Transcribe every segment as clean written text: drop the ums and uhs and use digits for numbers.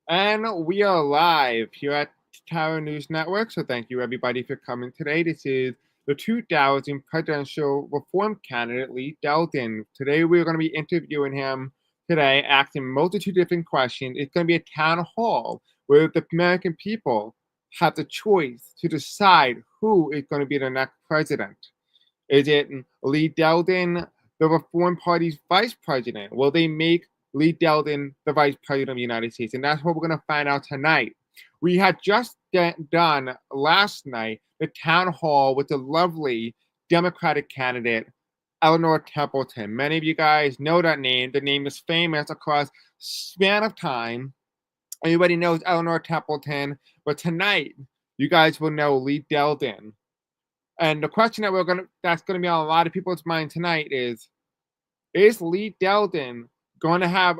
And we are live here at Tower News Network. So thank you everybody for coming today. This is the 2000 presidential reform candidate Lee Zeldin. Today we're going to be interviewing him today, asking multitude of different questions. It's going to be a town hall where the American people have the choice to decide who is going to be the next president. Is it Lee Zeldin, the Reform Party's vice president? Will they make Lee Zeldin the vice president of the United States? And that's what we're going to find out tonight. We had just done last night the town hall with the lovely Democratic candidate, Eleanor Templeton. Many of you guys know that name. The name is famous across span of time. Everybody knows Eleanor Templeton. But tonight, you guys will know Lee Zeldin. And the question that's gonna be on a lot of people's mind tonight is Lee Zeldin going to have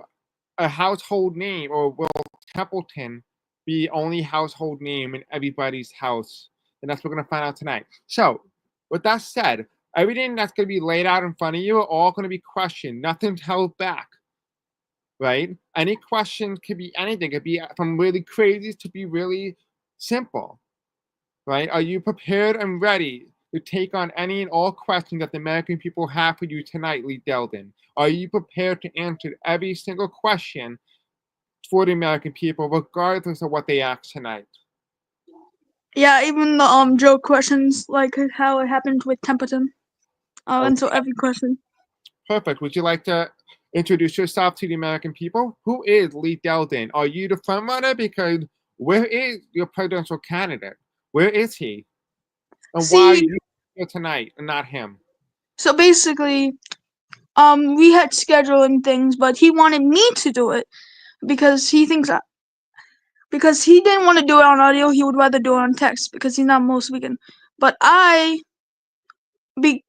a household name, or will Templeton be the only household name in everybody's house? And that's what we're gonna find out tonight. So, with that said, everything that's gonna be laid out in front of you are all gonna be questioned. Nothing's held back, right? Any question could be anything. It could be from really crazy to be really simple. Right? Are you prepared and ready to take on any and all questions that the American people have for you tonight, Lee Zeldin? Are you prepared to answer every single question for the American people, regardless of what they ask tonight? Yeah, even the joke questions, like how it happened with Templeton. I'll Okay, answer every question. perfect. Would you like to introduce yourself to the American people? Who is Lee Zeldin? Are you the front runner? Because where is your presidential candidate? Where is he? And why are See, you here tonight and not him? so basically, we had scheduling things, but he wanted me to do it because because he didn't want to do it on audio. He would rather do it on text because he's not most weekend. But be,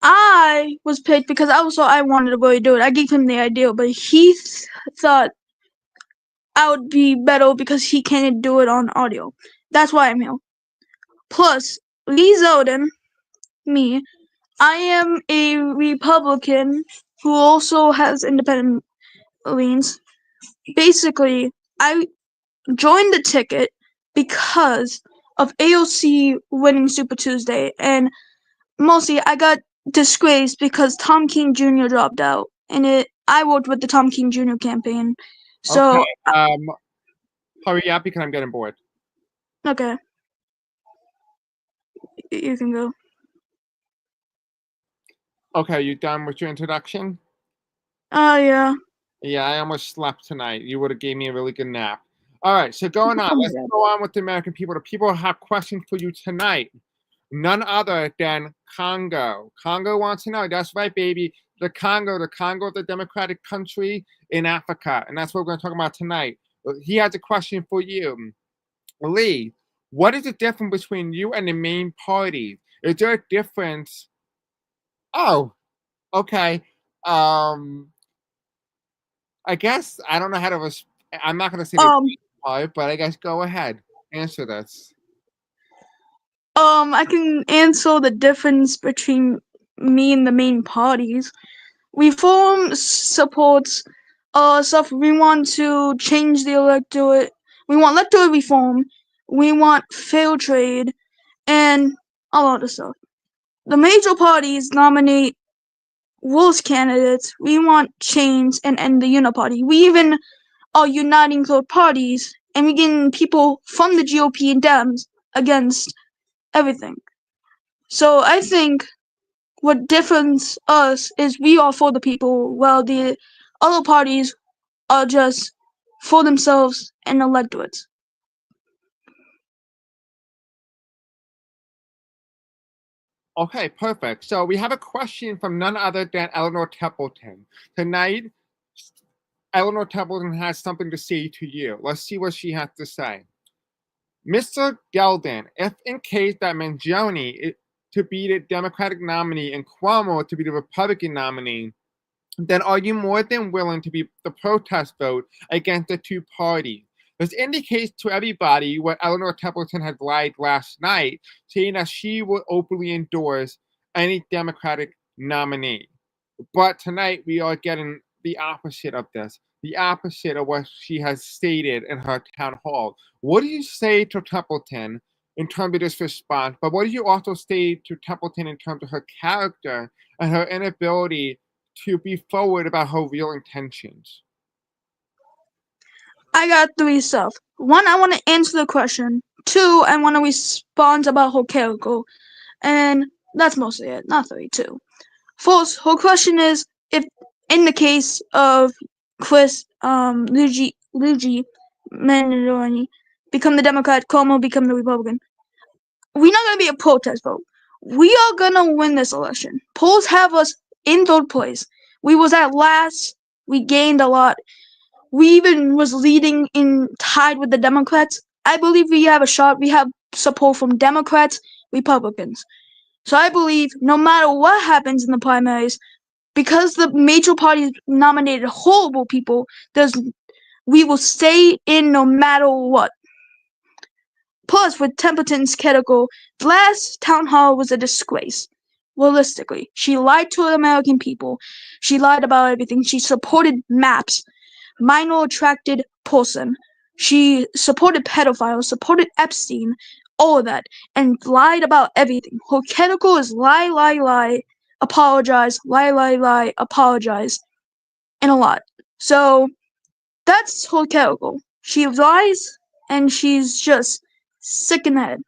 I was picked because I wanted to really do it. I gave him the idea, but he thought I would be better because he can't do it on audio. That's why I'm here. Plus, Lee Zeldin, me, I am a Republican who also has independent leans. Basically, I joined the ticket because of AOC winning Super Tuesday, and mostly I got disgraced because Tom King Jr. dropped out, and I worked with the Tom King Jr. campaign. Okay. So, Hurry up because I'm getting bored. okay, you can go. Okay, you done with your introduction? Oh, yeah. Yeah, I almost slept tonight. You would have gave me a really good nap. All right, so going on. Let's go on with the American people. The people have questions for you tonight. None other than Congo. Congo wants to know. That's right, baby. The Congo, the democratic country in Africa. And that's what we're going to talk about tonight. He has a question for you. Lee, what is the difference between you and the main party? Is there a difference? Oh, okay. Um, I guess I don't know how to. I'm not going to say the Um, part, but I guess go ahead, answer this. I can answer the difference between me and the main parties. Reform supports stuff. We want to change the electorate. We want electoral reform. We want fair trade and a lot of stuff. The major parties nominate worst candidates. We want change and end the uniparty. We even are uniting third parties and we getting people from the GOP and Dems against everything. So I think what difference us is we are for the people, while the other parties are just for themselves and electorates. Okay, perfect. So we have a question from none other than Eleanor Templeton. Tonight, Eleanor Templeton has something to say to you. Let's see what she has to say. Mr. Zeldin, if in case that Mangione to be the Democratic nominee and Cuomo to be the Republican nominee, then are you more than willing to be the protest vote against the two parties? This indicates to everybody what Eleanor Templeton had lied last night, saying that she would openly endorse any Democratic nominee. But tonight we are getting the opposite of this. the opposite of what she has stated in her town hall. What do you say to Templeton in terms of this response? But what do you also say to Templeton in terms of her character and her inability to be forward about her real intentions? I got three stuff. One, I want to answer the question. Two, I want to respond about her character. And that's mostly it. Not three, two. First, her question is if, in the case of Luigi Mangione become the Democrat, Cuomo become the Republican, we're not going to be a protest vote. We are going to win this election. Polls have us in third place. We was at last. We gained a lot. We even was leading in tied with the Democrats. I believe we have a shot. We have support from Democrats, Republicans. So I believe no matter what happens in the primaries, because the major parties nominated horrible people, we will stay in no matter what. Plus, with Templeton's critical, the last town hall was a disgrace. Realistically, she lied to the American people. She lied about everything. She supported maps, minor attracted person. She supported pedophiles, supported Epstein, all of that, and lied about everything. Her critical is lie, lie, lie, apologize, lie, lie, lie, apologize, and a lot. So that's her critical. She lies, and she's just sick in the head.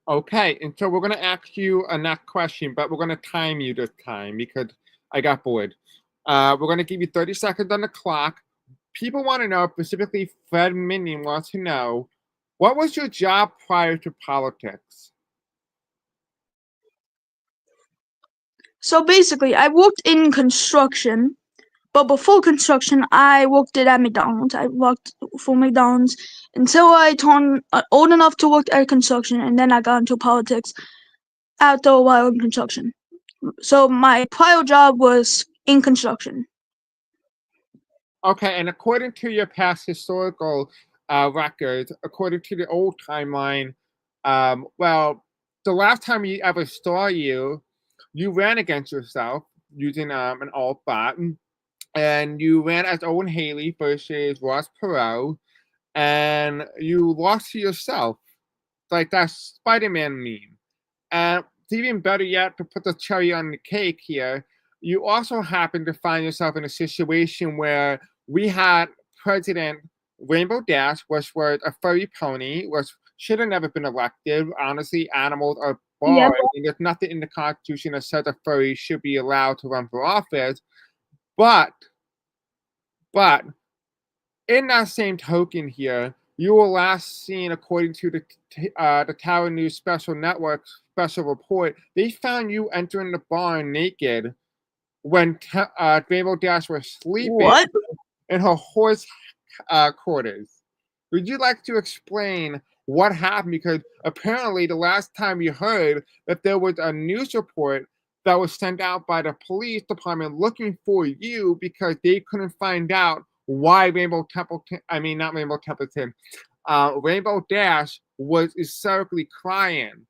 Okay, and so we're going to ask you a next question, but we're going to time you this time because I got bored. We're going to give you 30 seconds on the clock. People want to know, specifically Fred Minion wants to know, what was your job prior to politics? So basically, I worked in construction, but before construction, I worked at McDonald's. I worked for McDonald's until I turned old enough to work at construction, and then I got into politics after a while in construction. So my prior job was in construction. Okay, and according to your past historical records, according to the old timeline, well, the last time we ever saw you, you ran against yourself using an alt bot, and you ran as Owen Haley versus Ross Perot, and you lost to yourself. Like that Spider-Man meme. And even better yet, to put the cherry on the cake here, you also happen to find yourself in a situation where we had President Rainbow Dash, which was a furry pony, which should have never been elected. Honestly, animals are Yep. barred, and there's nothing in the Constitution that says a furry should be allowed to run for office. But in that same token here, you were last seen, according to the Tower News Special Network special report, they found you entering the barn naked when Rainbow Dash was sleeping What? in her horse quarters. Would you like to explain what happened? Because apparently the last time you heard that there was a news report that was sent out by the police department looking for you because they couldn't find out why Rainbow Dash was hysterically crying.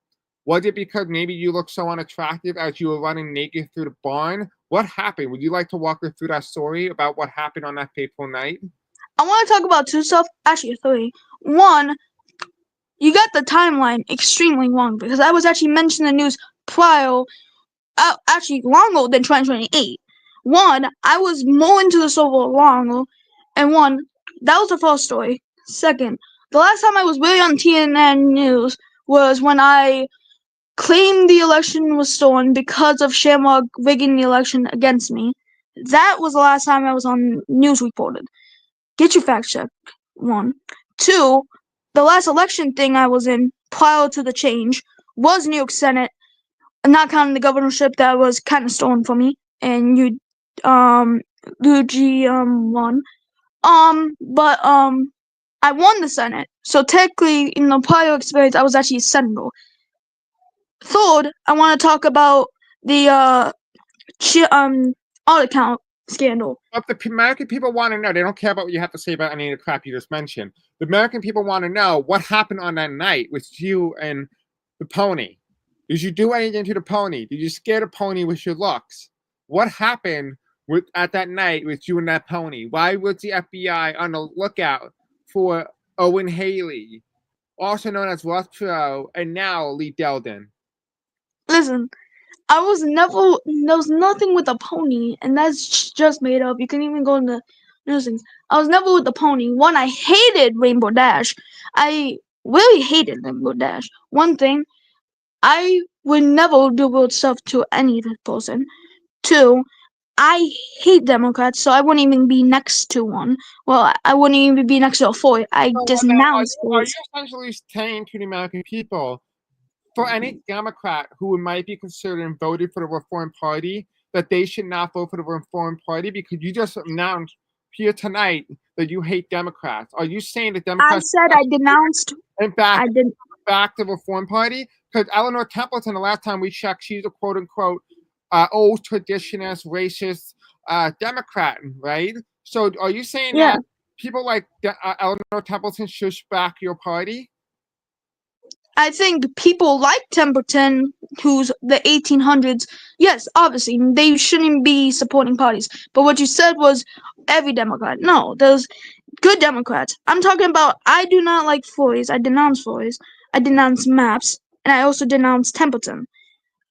Was it because maybe you looked so unattractive as you were running naked through the barn? What happened? Would you like to walk us through that story about what happened on that fateful night? I want to talk about two stuff. Actually, three. One, you got the timeline extremely wrong because I was actually mentioning the news prior, actually longer than 2028. One, I was more into the Civil longer, and one, that was the first story. Second, the last time I was really on TNN News was when I claimed the election was stolen because of Shamrock rigging the election against me. That was the last time I was on news reported. Get your fact check. One. Two, the last election thing I was in prior to the change was New York Senate, not counting the governorship that was kind of stolen from me, and Luigi won. But I won the Senate, so technically in the prior experience I was actually a senator. Third, I want to talk about the audit account scandal. But the American people want to know. They don't care about what you have to say about any of the crap you just mentioned. The American people want to know what happened on that night with you and the pony. Did you do anything to the pony? Did you scare the pony with your looks? What happened at that night with you and that pony? Why was the FBI on the lookout for Owen Haley, also known as Ross Perot, and now Lee Zeldin? Listen, I was never. There was nothing with a pony, and that's just made up. You can even go in the news things. I was never with the pony. One, I hated Rainbow Dash. I really hated Rainbow Dash. One thing, I would never do weird stuff to any person. Two, I hate Democrats, so I wouldn't even be next to one. Well, I wouldn't even be next to a four. I So then denounce are boys. you essentially saying to the American people, for any Democrat who might be considering voting for the Reform Party, that they should not vote for the Reform Party because you just announced here tonight that you hate Democrats? Are you saying that I Democrats said I denounced. in fact I did. back the Reform Party? Because Eleanor Templeton, the last time we checked, she's a quote unquote old traditionalist, racist Democrat, right? So are you saying Yeah. that people like Eleanor Templeton should back your party? I think people like Templeton, who's the 1800s, yes, obviously, they shouldn't be supporting parties. But what you said was every Democrat. No, there's good Democrats. I'm talking about, I do not like Foys. I denounce Foys. I denounce Maps. And I also denounce Templeton.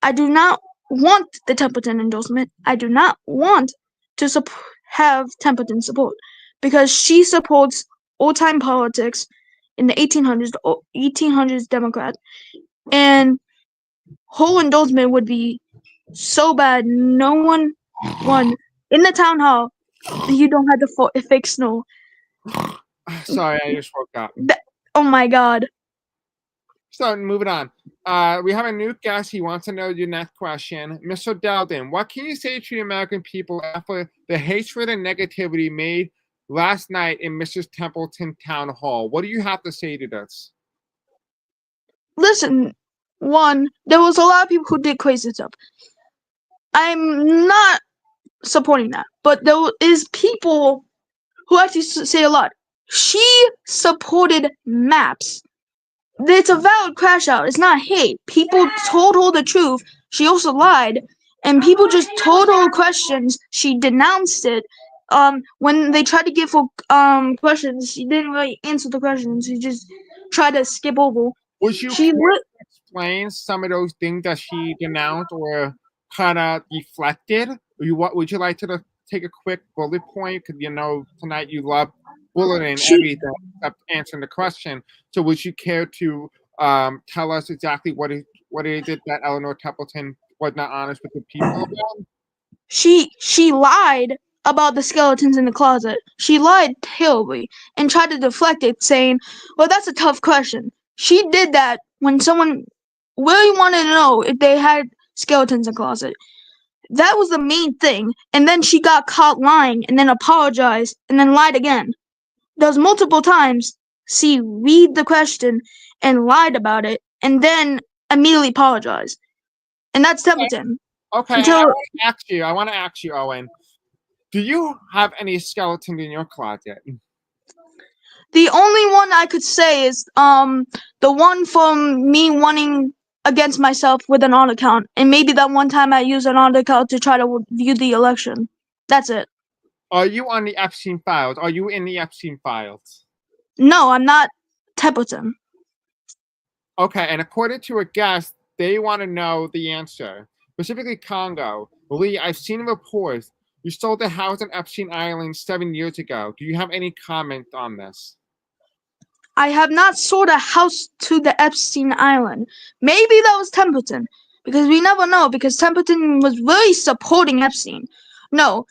I do not want the Templeton endorsement. I do not want to have Templeton support. Because she supports old-time politics in the 1800s Democrat, and whole endorsement would be so bad. No one won in the town hall. You don't have to fake snow. Sorry, I just woke up. Oh my god. So moving on. We have a new guest. He wants to know your next question. Mr. Zeldin, what can you say to the American people after the hatred and negativity made last night in Mrs. Templeton Town Hall? What do you have to say to this? Listen, one, there was a lot of people who did crazy stuff. I'm not supporting that, but there is people who actually say a lot. She supported Maps. It's a valid crash out. It's not hate. People told her the truth. She also lied, and people just told her questions. She denounced it. When they tried to give her questions, she didn't really answer the questions. She just tried to skip over. Would you She explain some of those things that she denounced or kind of deflected? What would you like to take a quick bullet point? Because you know tonight you love bulleting she everything except answering the question. So would you care to tell us exactly what is it that Eleanor Templeton was not honest with the people about? she lied about the skeletons in the closet. She lied terribly and tried to deflect it, saying, "Well, that's a tough question." She did that when someone really wanted to know if they had skeletons in the closet. That was the main thing. And then she got caught lying and then apologized and then lied again. Those multiple times she read the question and lied about it and then immediately apologized. And that's Templeton. Okay, and Until I want to ask you, Owen, do you have any skeletons in your closet? the only one I could say is the one from me wanting against myself with an on account, and maybe that one time I used an on account to try to view the election. That's it. Are you on the Epstein files? Are you in the Epstein files? No, I'm not Templeton. Okay, and according to a guest, they want to know the answer. Specifically, Congo. Lee, I've seen reports. You sold the house on Epstein Island 7 years ago. Do you have any comment on this? I have not sold a house to the Epstein Island. Maybe that was Templeton, because we never know, because Templeton was really supporting Epstein. No,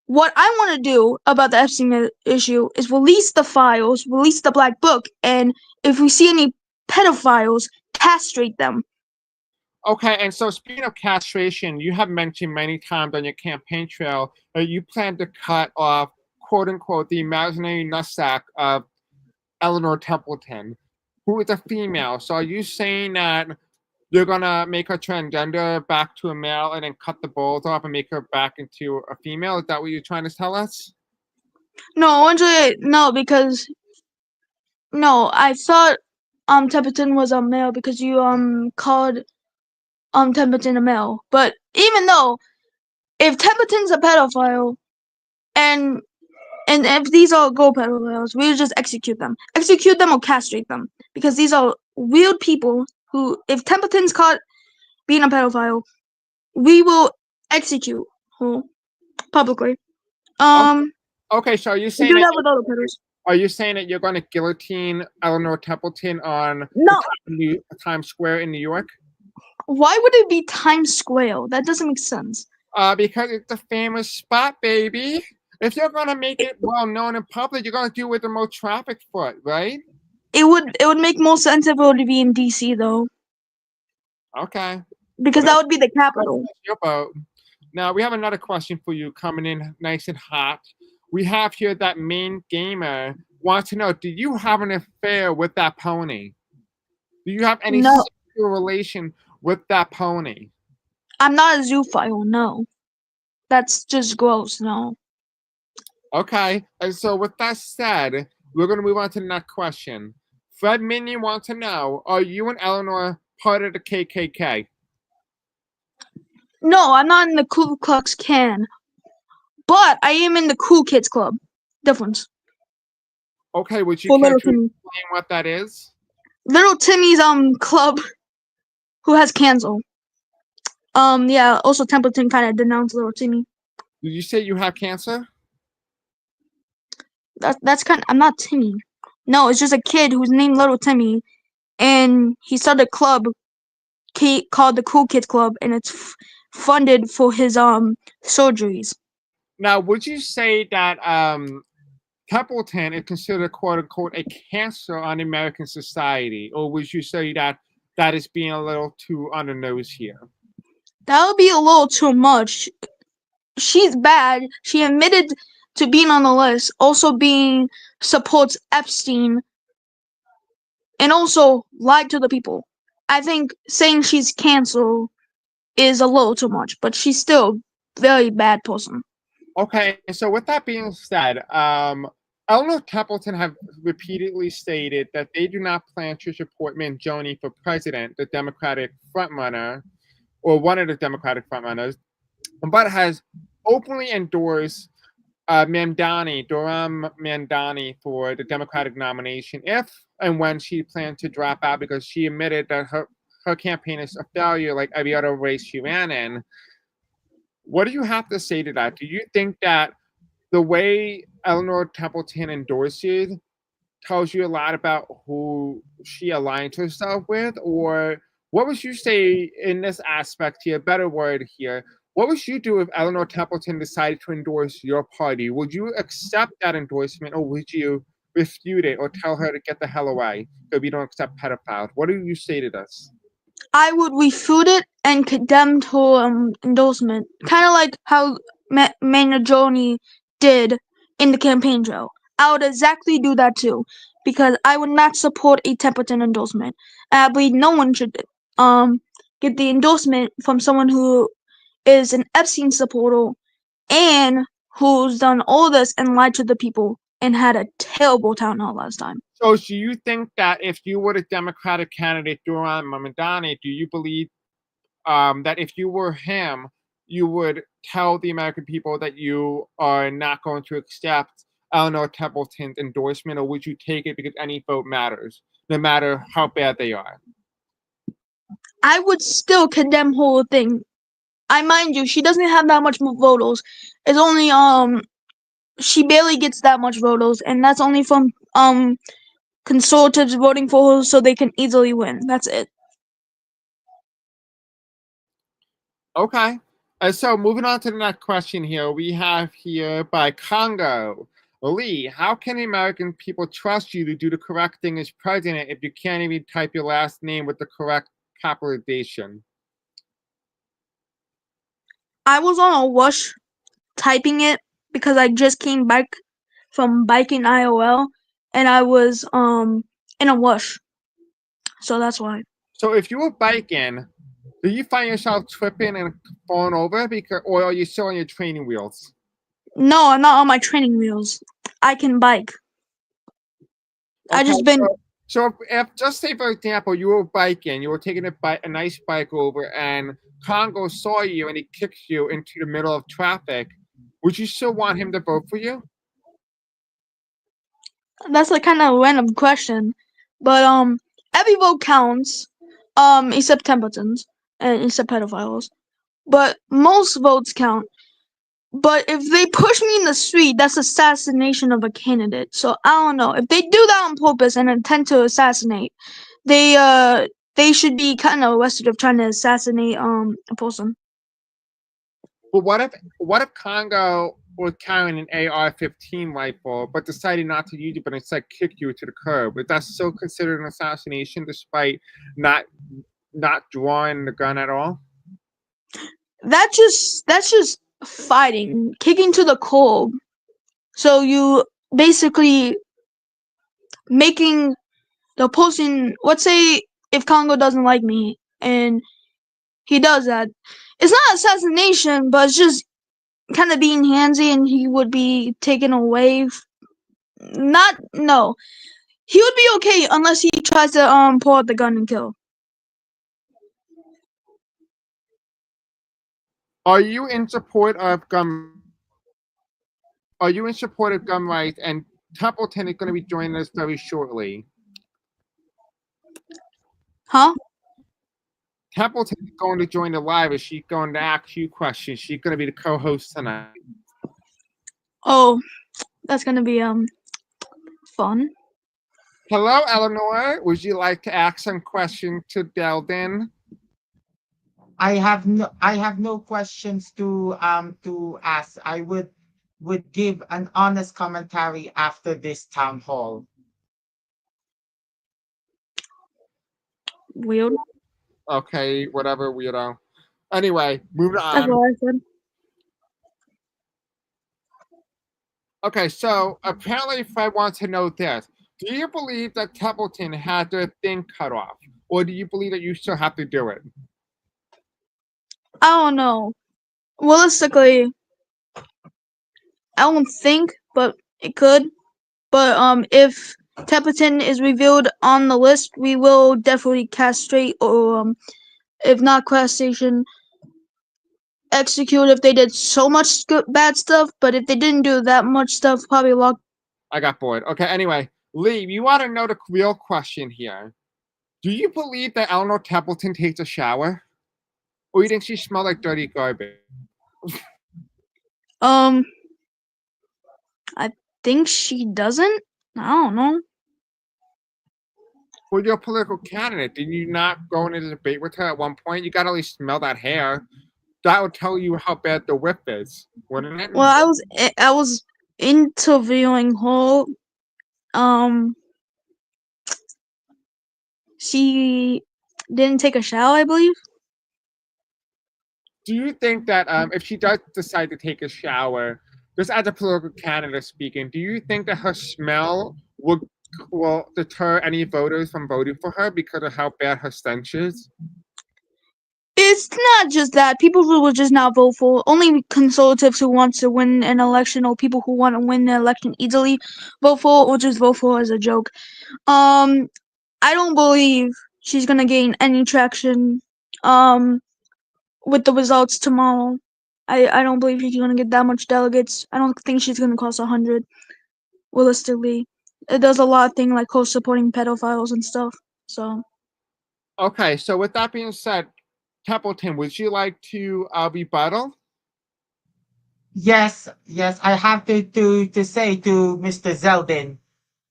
what I want to do about the Epstein issue is release the files, release the black book, and if we see any pedophiles, castrate them. Okay, and so speaking of castration, you have mentioned many times on your campaign trail that you plan to cut off, quote unquote, the imaginary nutsack of Eleanor Templeton, who is a female. So are you saying that you're gonna make her transgender back to a male and then cut the balls off and make her back into a female? Is that what you're trying to tell us? No, Andre, no, because no, I thought Templeton was a male because you called Templeton a male. But even though if Templeton's a pedophile, and if these are go pedophiles, we just execute them or castrate them, because these are weird people who, if Templeton's caught being a pedophile, we will execute her publicly. Okay, so are you We saying do that that with other pedos. are you saying that you're going to guillotine Eleanor Templeton on No, Times Square in New York? why would it be Times Square? That doesn't make sense. Because it's a famous spot, baby. If you're going to make it well known in public, you're going to do it with the most traffic foot, right? It would make more sense if it would be in DC though, Okay. because that would be the capital. Your vote. Now we have another question for you coming in nice and hot. We have here that main gamer wants to know: do you have an affair with that pony? Do you have any No, sexual relation with that pony? I'm not a zoophile. No, that's just gross. No. Okay, and so with that said, we're going to move on to the next question. Fred Minion wants to know: are you and Eleanor part of the KKK? No, I'm not in the Ku Klux Klan, but I am in the Cool Kids Club. Difference Okay, would you for care Little to Timmy. explain what that is? Little Timmy's club, who has cancer. Yeah. Also, Templeton kind of denounced Little Timmy. Did you say you have cancer? That's kind. I'm not Timmy. No, it's just a kid who's named Little Timmy, and he started a club called the Cool Kids Club, and it's funded for his surgeries. Now, would you say that Templeton is considered "quote unquote" a cancer on American society, or would you say that that is being a little too on the nose here? That would be a little too much. She's bad. She admitted to being on the list, also being supports Epstein, and also lied to the people. I think saying she's canceled is a little too much, but she's still a very bad person. Okay, so with that being said, Eleanor Templeton have repeatedly stated that they do not plan to support Mangione for president, the Democratic frontrunner, or one of the Democratic frontrunners, but has openly endorsed Durham Mamdani, for the Democratic nomination if and when she planned to drop out because she admitted that her campaign is a failure like every other race she ran in. What do you have to say to that? Do you think that the way Eleanor Templeton endorses tells you a lot about who she aligns herself with? Or what would you say in this aspect here, better word here, what would you do if Eleanor Templeton decided to endorse your party? Would you accept that endorsement, or would you refute it or tell her to get the hell away because we don't accept pedophiles? What do you say to this? I would refute it and condemn her endorsement, kind of like how Mangione did in the campaign trail. I would exactly do that too, because I would not support a Templeton endorsement. I believe no one should get the endorsement from someone who is an Epstein supporter and who's done all this and lied to the people and had a terrible town hall last time. So, do you think that if you were the Democratic candidate Duran Mamdani, do you believe that if you were him, you would tell the American people that you are not going to accept Eleanor Templeton's endorsement, or would you take it because any vote matters, no matter how bad they are? I would still condemn whole thing. I mind you, she doesn't have that much voters. It's only she barely gets that much voters, and that's only from conservatives voting for her so they can easily win. That's it. Okay. So moving on to the next question here, we have here by Congo. Lee, how can the American people trust you to do the correct thing as president if you can't even type your last name with the correct capitalization? I was on a rush typing it because I just came back from biking IOL, and I was in a rush, so that's why. So if you were biking, do you find yourself tripping and falling over because, or are you still on your training wheels? No, I'm not on my training wheels. I can bike. I Okay, just been. so if just say for example you were biking, you were taking a nice bike over, and Congo saw you and he kicked you into the middle of traffic, would you still want him to vote for you? That's a kind of random question, but every vote counts, except Templeton's and except pedophiles. But most votes count. But if they push me in the street, that's assassination of a candidate. So I don't know if they do that on purpose and intend to assassinate. They should be kind of arrested of trying to assassinate a person. But what if Congo was carrying an AR-15 rifle, but decided not to use it, but instead kicked you to the curb? Is that still considered an assassination, despite not not drawing the gun at all? That's just fighting, kicking to the curb. So you basically making the person. Let's say if Congo doesn't like me and he does that, it's not assassination, but it's just kind of being handsy, and he would be taken away. Not no, he would be okay unless he tries to pull out the gun and kill. Are you in support of gun? Are you in support of gun rights? And Templeton is going to be joining us very shortly. Huh? Templeton is going to join the live. Is she going to ask you questions? She's going to be the co-host tonight. Oh, that's gonna be fun. Hello, Eleanor. Would you like to ask some questions to Zeldin? I have no questions to ask. I would give an honest commentary after this town hall. Weird. Okay, whatever, weirdo. Anyway, moving That's on. what I said. Okay, so apparently Fred wants to know this. Do you believe that Templeton had their thing cut off? Or do you believe that you still have to do it? I don't know. Realistically, I don't think, but it could. But if Templeton is revealed on the list, we will definitely castrate or if not castration, execute if they did so much bad stuff. But if they didn't do that much stuff, probably lock. I got bored. Okay, anyway, Lee, you want to know the real question here. Do you believe that Eleanor Templeton takes a shower? Or you think she smells like dirty garbage? I think she doesn't. I don't know. For your political candidate, did you not go into the debate with her at one point? You gotta at least smell that hair. That would tell you how bad the whip is, wouldn't it? Well, I was interviewing her. She didn't take a shower, I believe. Do you think that if she does decide to take a shower, just as a political candidate speaking, do you think that her smell will deter any voters from voting for her because of how bad her stench is? It's not just that. People who will just not vote for only conservatives who want to win an election or people who want to win the election easily vote for or just vote for as a joke. I don't believe she's gonna gain any traction with the results tomorrow. I don't believe she's gonna get that much delegates. I don't think she's gonna cross 100. Realistically, it does a lot of things like co-supporting pedophiles and stuff. So Okay, so with that being said, Templeton, would you like to rebuttal? Yes, I have to say to Mr. Zeldin,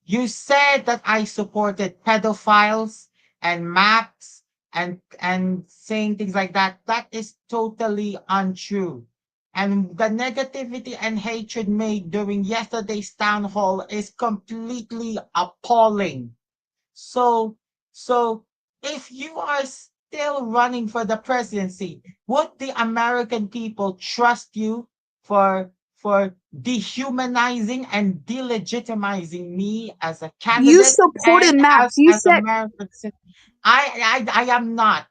you said that I supported pedophiles and maps and saying things like that. That is totally untrue. And the negativity and hatred made during yesterday's town hall is completely appalling. So, so if you are still running for the presidency, would the American people trust you for dehumanizing and delegitimizing me as a you candidate supported and Maps. as You as said American citizen? I am not.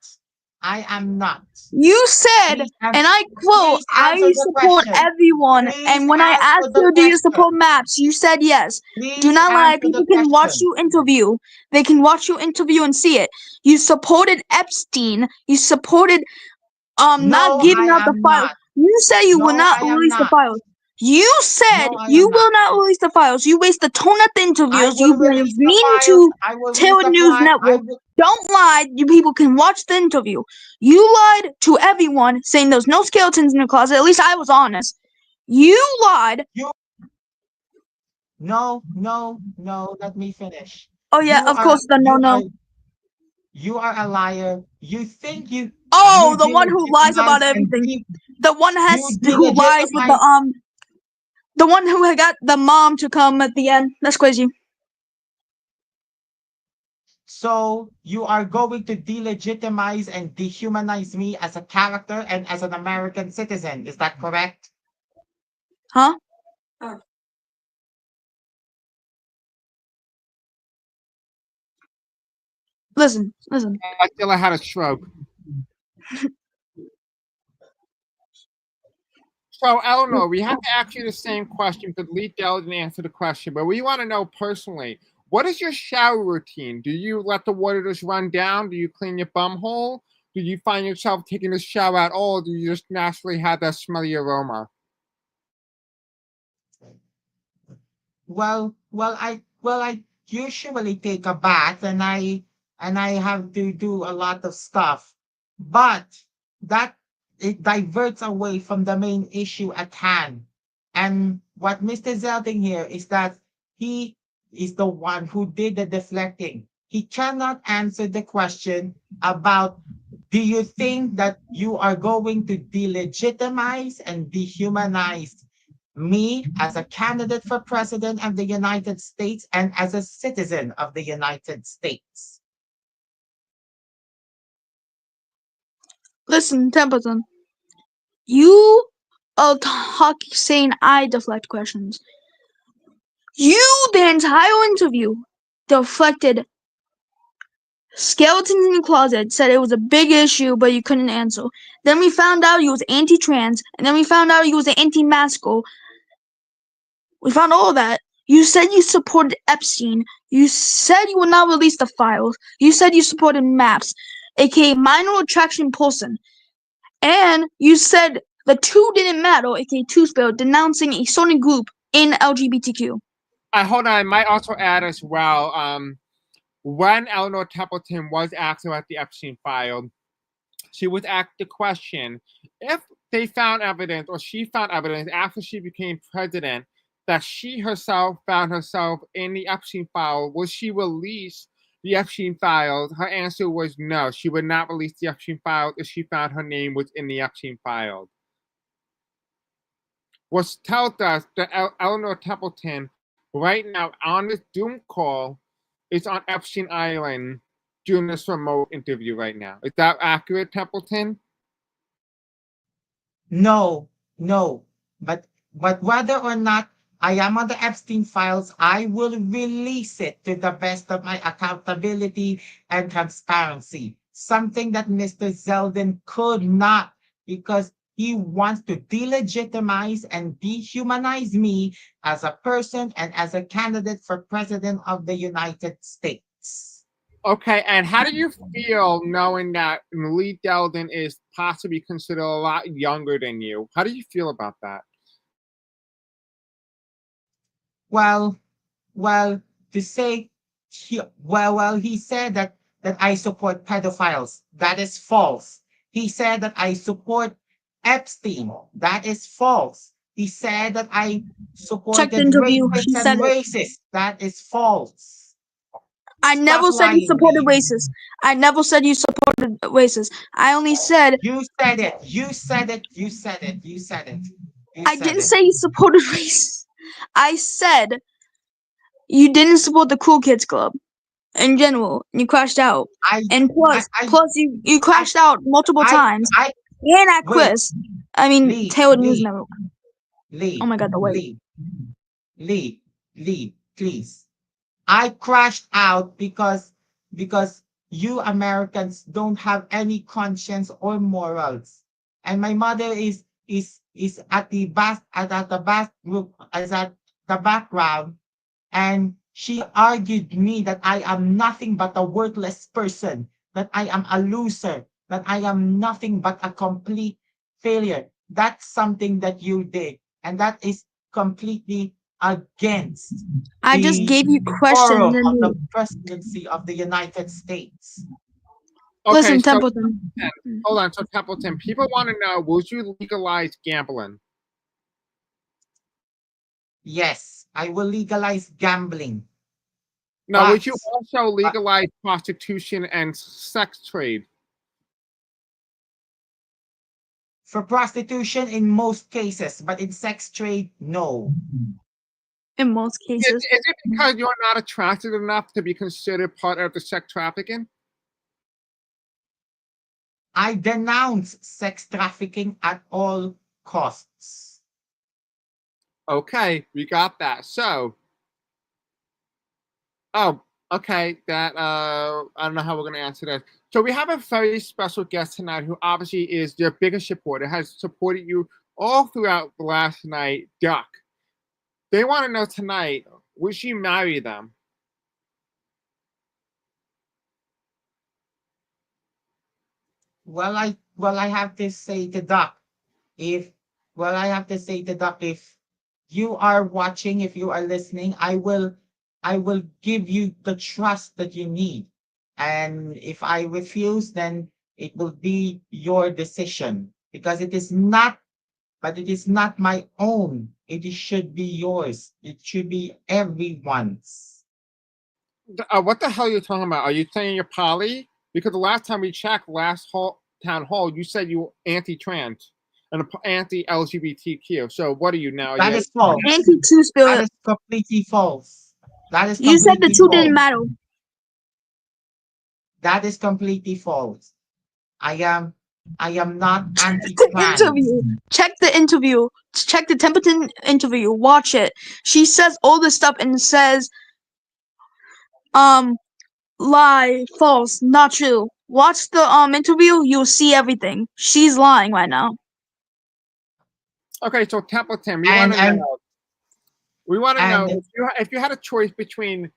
I am not. You said, Please, and I quote, please I answer the support question. everyone. Please And when I answer asked the you, do you support question. Maps? You said yes. Do Please not lie. answer the People can watch question. you interview. They can watch you interview and see it. You supported Epstein. You supported not No, giving I out the am files. not. You said you will No, not I am release the not. files. You said No, I you am not. will not release the files. You waste the tone at the I interviews. will You've been release the mean files. to I will release Taylor the News file. I Network. will. Don't lie. You people can watch the interview. You lied to everyone, saying there's no skeletons in the closet. At least I was honest. You lied. You. No, no, no. Let me finish. Oh yeah, You of are. course the You no. are. You are a liar. You think you Oh, the one who lies delegitimize about and everything. The one you who lies with delegitimize. the one who had got the mom to come at the end. That's crazy. So you are going to delegitimize and dehumanize me as a character and as an American citizen. Is that correct? Huh? Listen. Attila had a stroke. So, Eleanor, we have to ask you the same question because Lee Dell didn't answer the question, but we want to know personally, what is your shower routine? Do you let the water just run down? Do you clean your bum hole? Do you find yourself taking a shower at all? Or do you just naturally have that smelly aroma? Well, I usually take a bath and I have to do a lot of stuff, but that it diverts away from the main issue at hand. And what Mr. Zeldin here is that he is the one who did the deflecting. He cannot answer the question about, do you think that you are going to delegitimize and dehumanize me as a candidate for president of the United States and as a citizen of the United States? Listen, Templeton. You are saying I deflect questions. You, the entire interview, deflected skeletons in the closet, said it was a big issue, but you couldn't answer. Then we found out he was anti-trans, and then we found out he was anti-masco. We found all that. You said you supported Epstein. You said you would not release the files. You said you supported MAPS, aka minor attraction person. And you said the two didn't matter, aka two-spill, denouncing a certain group in LGBTQ. Hold on, I might also add as well, when Eleanor Templeton was asked about the Epstein file, she was asked the question, if they found evidence or she found evidence after she became president that she herself found herself in the Epstein file, will she release the Epstein files? Her answer was no. She would not release the Epstein files if she found her name was in the Epstein files. Which tells us that Eleanor Templeton, right now on this Zoom call, is on Epstein Island doing this remote interview right now. Is that accurate, Templeton? No, no. But whether or not I am on the Epstein files, I will release it to the best of my accountability and transparency. Something that Mr. Zeldin could not, because he wants to delegitimize and dehumanize me as a person and as a candidate for president of the United States. Okay, and how do you feel knowing that Lee Zeldin is possibly considered a lot younger than you? How do you feel about that? Well, well, to say he said that I support pedophiles. That is false. He said that I support Epstein. That is false. He said that I Check the supported interview. rapists She and said it. racists. That is false. I Stop never said you lying, supported Lee. racists. I never said you supported racists. I only said You said it. You said it. You said it. You said it. You I said didn't it. say you supported racists. I said you didn't support the Cool Kids Club in general. You crashed out. I, And I, I, plus you I, crashed out multiple times. I, And at wait, quiz. I mean, Lee, Taylor News Lee, Network. Oh Lee, my god, the wait. Lee, Lee, please. I crashed out because you Americans don't have any conscience or morals. And my mother is at the back group as at the background, and she argued me that I am nothing but a worthless person, that I am a loser, that I am nothing but a complete failure. That's something that you did, and that is completely against I just the gave you questions forum of and the you presidency of the United States. Okay, listen, so Templeton. hold on. So Templeton, people want to know: would you legalize gambling? Yes, I will legalize gambling, Now, would but you also uh, legalize prostitution and sex trade? for prostitution in most cases, but in sex trade, no. In most cases. Is it because you're not attractive enough to be considered part of the sex trafficking? I denounce sex trafficking at all costs. Okay, we got that. So, oh, okay, that I don't know how we're gonna answer that. So we have a very special guest tonight who obviously is your biggest supporter, has supported you all throughout the last night, Duck. They want to know tonight, would you marry them? Well, I have to say to Doc, if I have to say to Doc, if you are watching, if you are listening, I will give you the trust that you need. And if I refuse, then it will be your decision because it is not my own. Should be yours. It should be everyone's. What the hell are you talking about? Are you saying you're poly? Because the last time we checked, town hall, you said you were anti-trans and anti-LGBTQ. So what are you now? That You is false. Anti two That spirit. is completely false. That is You said the completely two false. didn't matter. That is completely false. I am I am not The anti-trans. interview. Check the interview. Check the Templeton interview. Watch it. She says all this stuff and says, um, lie, false, not true. Watch the interview. You'll see everything. She's lying right now. okay? So Templeton, we want And to know. We want to know and if you had a choice between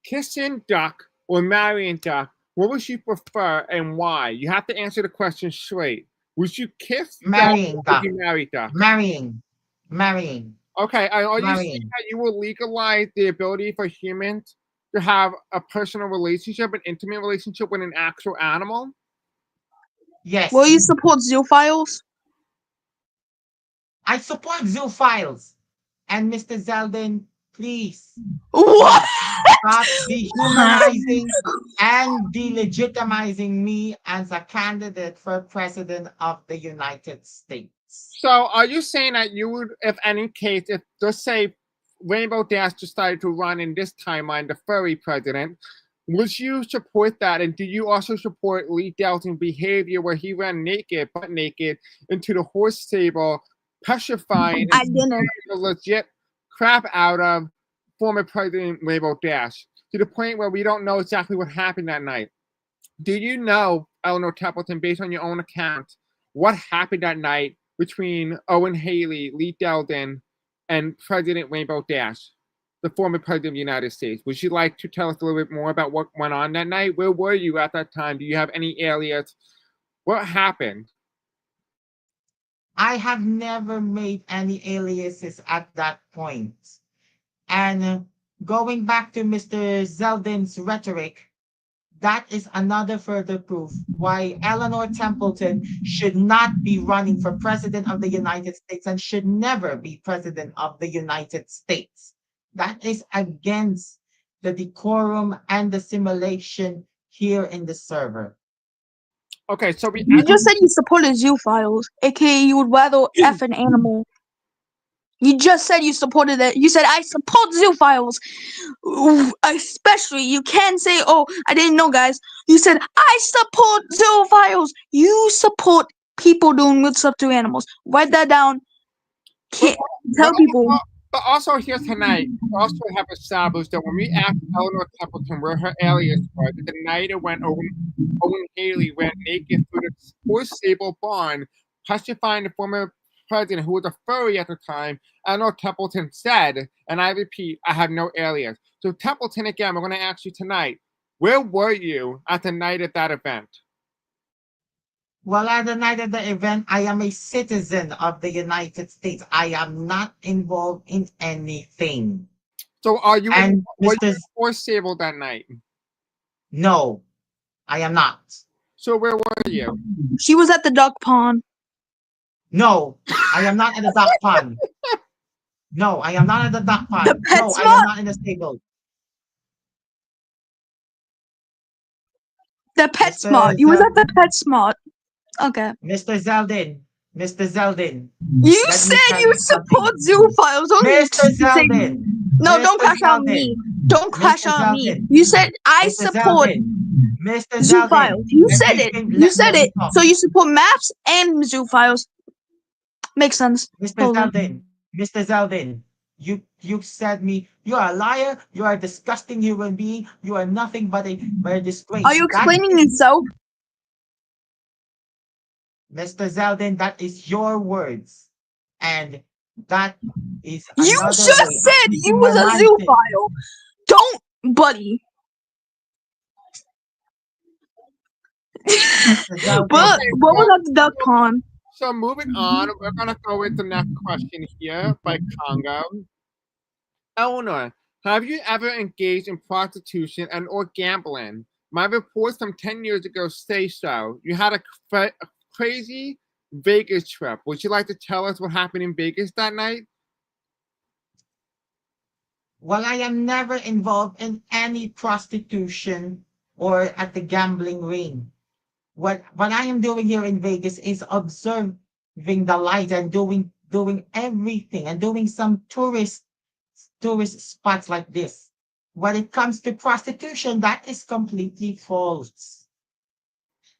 kissing Duck or marrying Duck, what would you prefer and why? You have to answer the question straight. Would you kiss Duck or marrying would Doc. you marry Duck? Marrying. Marrying. Okay, are you saying Marrying. that you will legalize the ability for humans to have a personal relationship, an intimate relationship with an actual animal? Will you Yes. support zoophiles? I support zoophiles. And Mr. Zeldin, please, What? please stop dehumanizing and delegitimizing me as a candidate for president of the United States. So are you saying that you would, if any case, if let's say Rainbow Dash decided to run in this timeline, the furry president, would you support that? And do you also support Lee Dalton's behavior where he ran naked, butt naked, into the horse stable, petrifying and I didn't. the legit crap out of former President Rainbow Dash to the point where we don't know exactly what happened that night? Do you know, Eleanor Templeton, based on your own account, what happened that night between Owen Haley, Lee Zeldin, and President Rainbow Dash, the former president of the United States? Would you like to tell us a little bit more about what went on that night? Where were you at that time? Do you have any alias? What happened? I have never made any aliases at that point. And going back to Mr. Zeldin's rhetoric, that is another further proof why Eleanor Templeton should not be running for president of the United States and should never be president of the United States. That is against the decorum and the simulation here in the server. Okay, so we You just said you supported zoophiles, aka you would rather F an animal. You just said you supported it. You said I support zoophiles. Especially, you can't say, "Oh, I didn't know, guys." You said I support zoophiles. You support people doing good stuff to animals. Write that down. But, Can't but, tell people. but also here tonight, we also have established that when we asked Eleanor Templeton where her alias was, the night it went Owen Haley went naked through the horse stable barn, testifying the former president, who was a furry at the time, Eleanor Templeton said, and I repeat, I have no alias. So Templeton, again, we're going to ask you tonight, where were you at the night of that event? Well, at the night of the event, I am a citizen of the United States. I am not involved in anything. So And were you Mr. or Sable that night? No, I am not. So where were you? She was at the duck pond. No, I am not at the duck pond. No, I am not at the duck The pond. No, I am PetSmart? not in the stable. The Mr. PetSmart. You was at the Zeldin, PetSmart. Okay. Mr. Zeldin, Mr. Zeldin, You let me said tell you you support something. zoophiles. Don't Mr. say Zeldin, no. Don't Mr. crash on me. Zeldin, Don't crash Mr. on me. Zeldin, You said I Mr. support Zeldin, Mr. zoophiles. Zeldin, You said it. You said let me it. talk. So you support maps and zoophiles. Makes sense. Mr. Totally. Zeldin, Mr. Zeldin, you said me, you are a liar, you are a disgusting human being, you are nothing but a Are disgrace. you That explaining is, yourself? Mr. Zeldin, that is your words. And that is You another just way of said you was a dehumanizing. zoophile. Don't, buddy. Mr. What? Zeldin, Okay, What was at the duck pond? so moving on, we're gonna go with the next question here by Congo. Eleanor, have you ever engaged in prostitution and or gambling? My reports from 10 years ago say so. You had a crazy Vegas trip. Would you like to tell us what happened in Vegas that night? well, I am never involved in any prostitution or at the gambling ring. What I am doing here in Vegas is observing the light and doing everything and doing some tourist spots like this. When it comes to prostitution, that is completely false.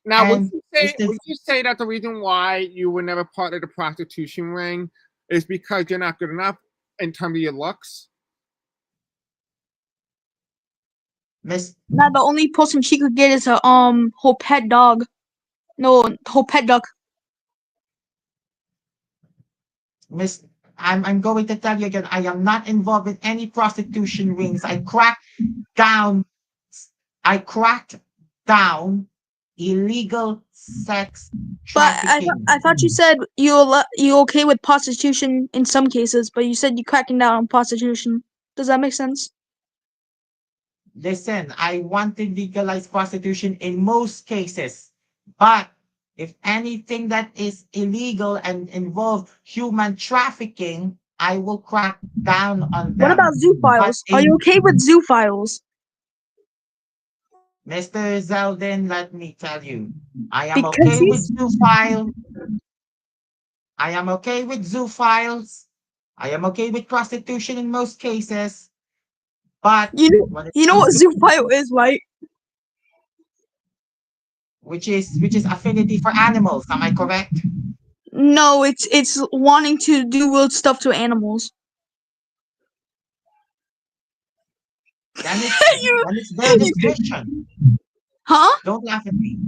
Now, And Mr. would you say that the reason why you were never part of the prostitution ring is because you're not good enough in terms of your looks? Miss Now the only person she could get is her pet dog. No, her pet duck. Miss I'm going to tell you again, I am not involved in any prostitution rings. Down I cracked down illegal sex But trafficking. I thought you said you okay with prostitution in some cases, but you said you cracking down on prostitution. Does that make sense? Listen, I want to legalize prostitution in most cases, but if anything that is illegal and involve human trafficking, I will crack down on What about them. But zoophiles? Are you okay with zoophiles? Mr. Zeldin, let me tell you, I am Because okay with he's zoophile. I am okay with zoophiles. I am okay with prostitution in most cases, but when it you know comes what to zoophile is, right? which is affinity for animals, am I correct? No, it's wanting to do weird stuff to animals. Then it's you, then it's their you discretion. huh? Don't laugh at me.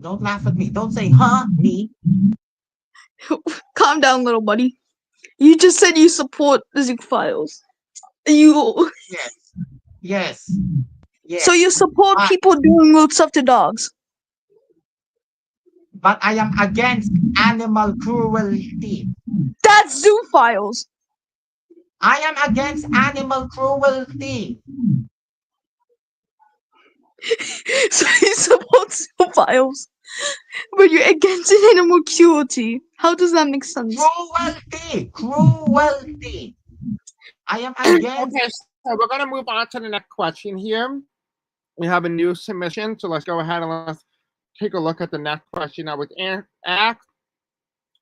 Don't laugh at me. Don't say huh me. Calm down, little buddy. You just said you support zoophiles. You Yes. Yes. so Yes. you support But people doing weird stuff to dogs. but I am against animal cruelty. That's zoophiles. I am against animal cruelty. So you support zoophiles, but you're against animal cruelty. How does that make sense? Cruelty. Cruelty. I am against. Okay, so we're going to move on to the next question here. We have a new submission, so let's go ahead and let's take a look at the next question that was asked.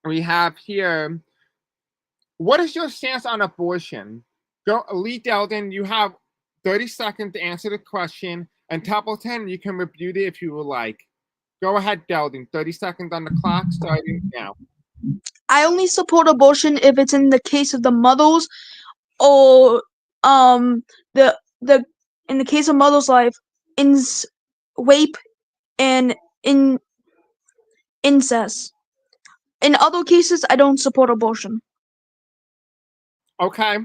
We have here, what is your stance on abortion? Lee Zeldin, you have 30 seconds to answer the question, and Templeton, you can review it if you would like. Go ahead, Zeldin. 30 seconds on the clock, starting now. I only support abortion if it's in the case of the mothers or the in the case of mother's life, rape and in incest. In other cases, I don't support abortion. Okay.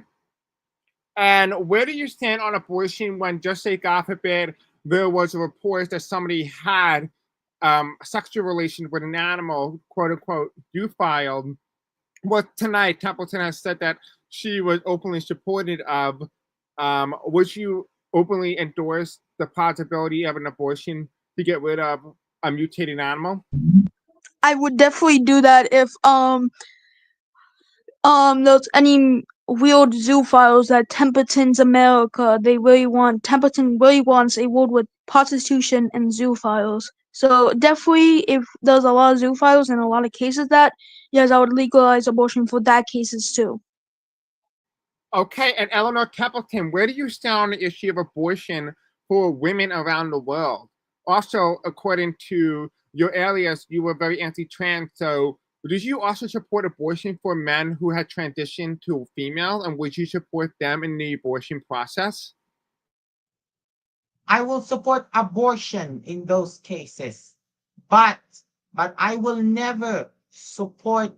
And where do you stand on abortion when, just say, God forbid, there was a report that somebody had sexual relations with an animal, quote unquote, you filed. Well, tonight, Templeton has said that she was openly supportive of. Would you openly endorse the possibility of an abortion to get rid of a mutated animal? I would definitely do that if there's any weird zoophiles that Templeton's America. Templeton really wants a world with prostitution and zoophiles. So definitely, if there's a lot of zoophiles and a lot of cases that, yes, I would legalize abortion for that cases too. Okay, and Eleanor Templeton, where do you stand on the issue of abortion for women around the world? Also, according to your alias, you were very anti-trans. So, did you also support abortion for men who had transitioned to female, and would you support them in the abortion process? I will support abortion in those cases, but I will never support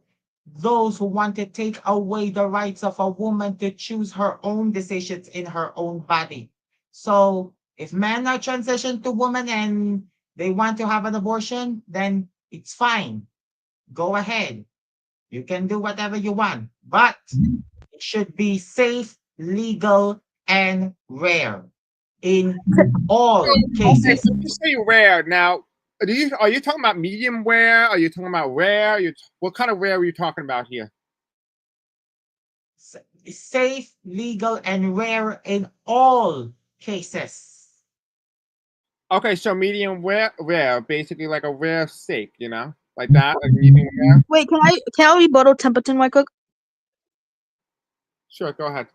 those who want to take away the rights of a woman to choose her own decisions in her own body. So if men are transitioned to women and they want to have an abortion, then it's fine. Go ahead. You can do whatever you want, but it should be safe, legal, and rare in all Okay, cases. so you say rare. Now, are you talking about medium rare? Are you talking about rare? What kind of rare are you talking about here? Safe, legal, and rare in all cases. Okay, so medium rare, basically like a rare steak, like that, like medium rare. Wait, can I rebuttal Templeton right quick? Sure, go ahead.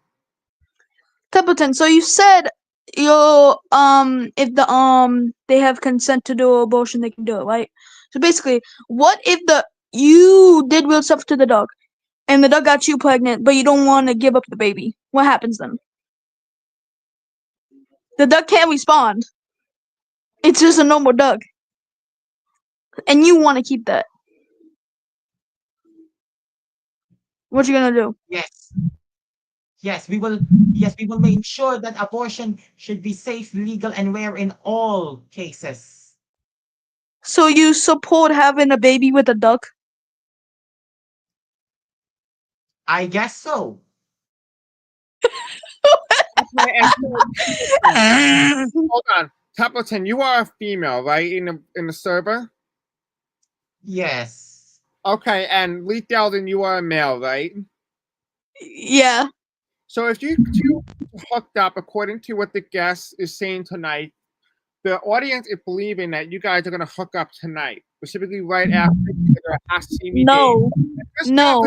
Templeton, so you said if they have consent to do abortion, they can do it, right? So basically, what if you did weird stuff to the dog and the dog got you pregnant, but you don't want to give up the baby? What happens then? The dog can't respond. It's just a normal dog, and you want to keep that. What you gonna do? Yes. Yes, we will make sure that abortion should be safe, legal, and rare in all cases. So you support having a baby with a duck? I guess so. Okay, and hold on, Templeton, you are a female, right? In the server. Yes. Okay, and Lee Zeldin, you are a male, right? Yeah. So if you two hooked up, according to what the guest is saying tonight, the audience is believing that you guys are going to hook up tonight, specifically right after the Ask Me No. This No.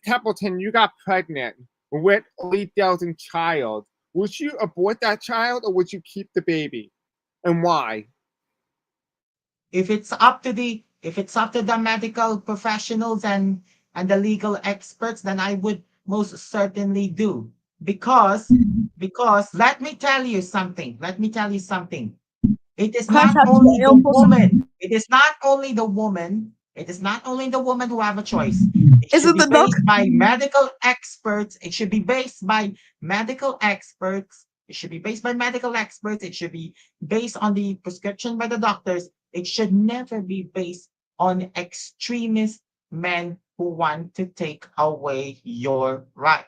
Templeton, you got pregnant with Lee Zeldin's child. Would you abort that child or would you keep the baby? And why? If it's up to the medical professionals and the legal experts, then I would most certainly do. Because let me tell you something. Let me tell you something. It is Crash not out to only the the Air Force. woman. It is not only the woman. It is not only the woman who have a choice. It Is should it be the duck? based by medical experts. It should be based by medical experts. It should be based by medical experts. It should be based on the prescription by the doctors. It should never be based on extremist men who want to take away your right.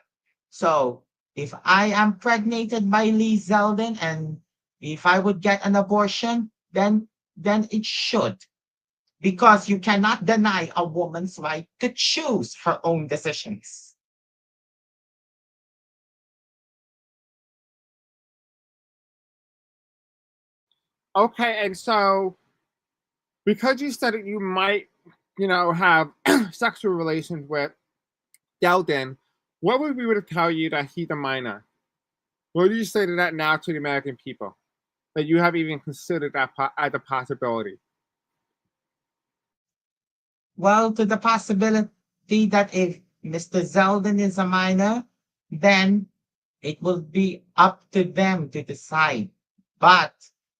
So if I am pregnated by Lee Zeldin and if I would get an abortion, then it should, because you cannot deny a woman's right to choose her own decisions. Okay, and so because you said that you might, have sexual relations with Zeldin, what would we would tell you that he's a minor? What do you say to that now to the American people? That you have even considered that as a possibility? Well, to the possibility that if Mr. Zeldin is a minor, then it will be up to them to decide. But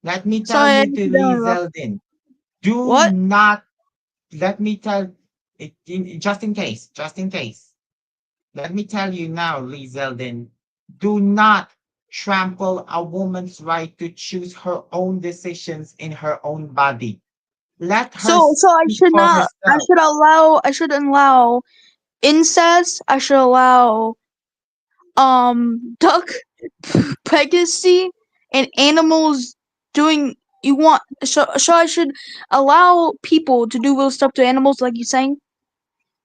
let me tell Sorry, I you need to to Lee interrupt. Zeldin, do What? not, let me tell it, just in case, let me tell you now, Lee Zeldin, do not trample a woman's right to choose her own decisions in her own body. Let her So I speak should for not. herself. I should allow incest. I should allow duck pregnancy and animals doing. You want so I should allow people to do real stuff to animals, like you saying.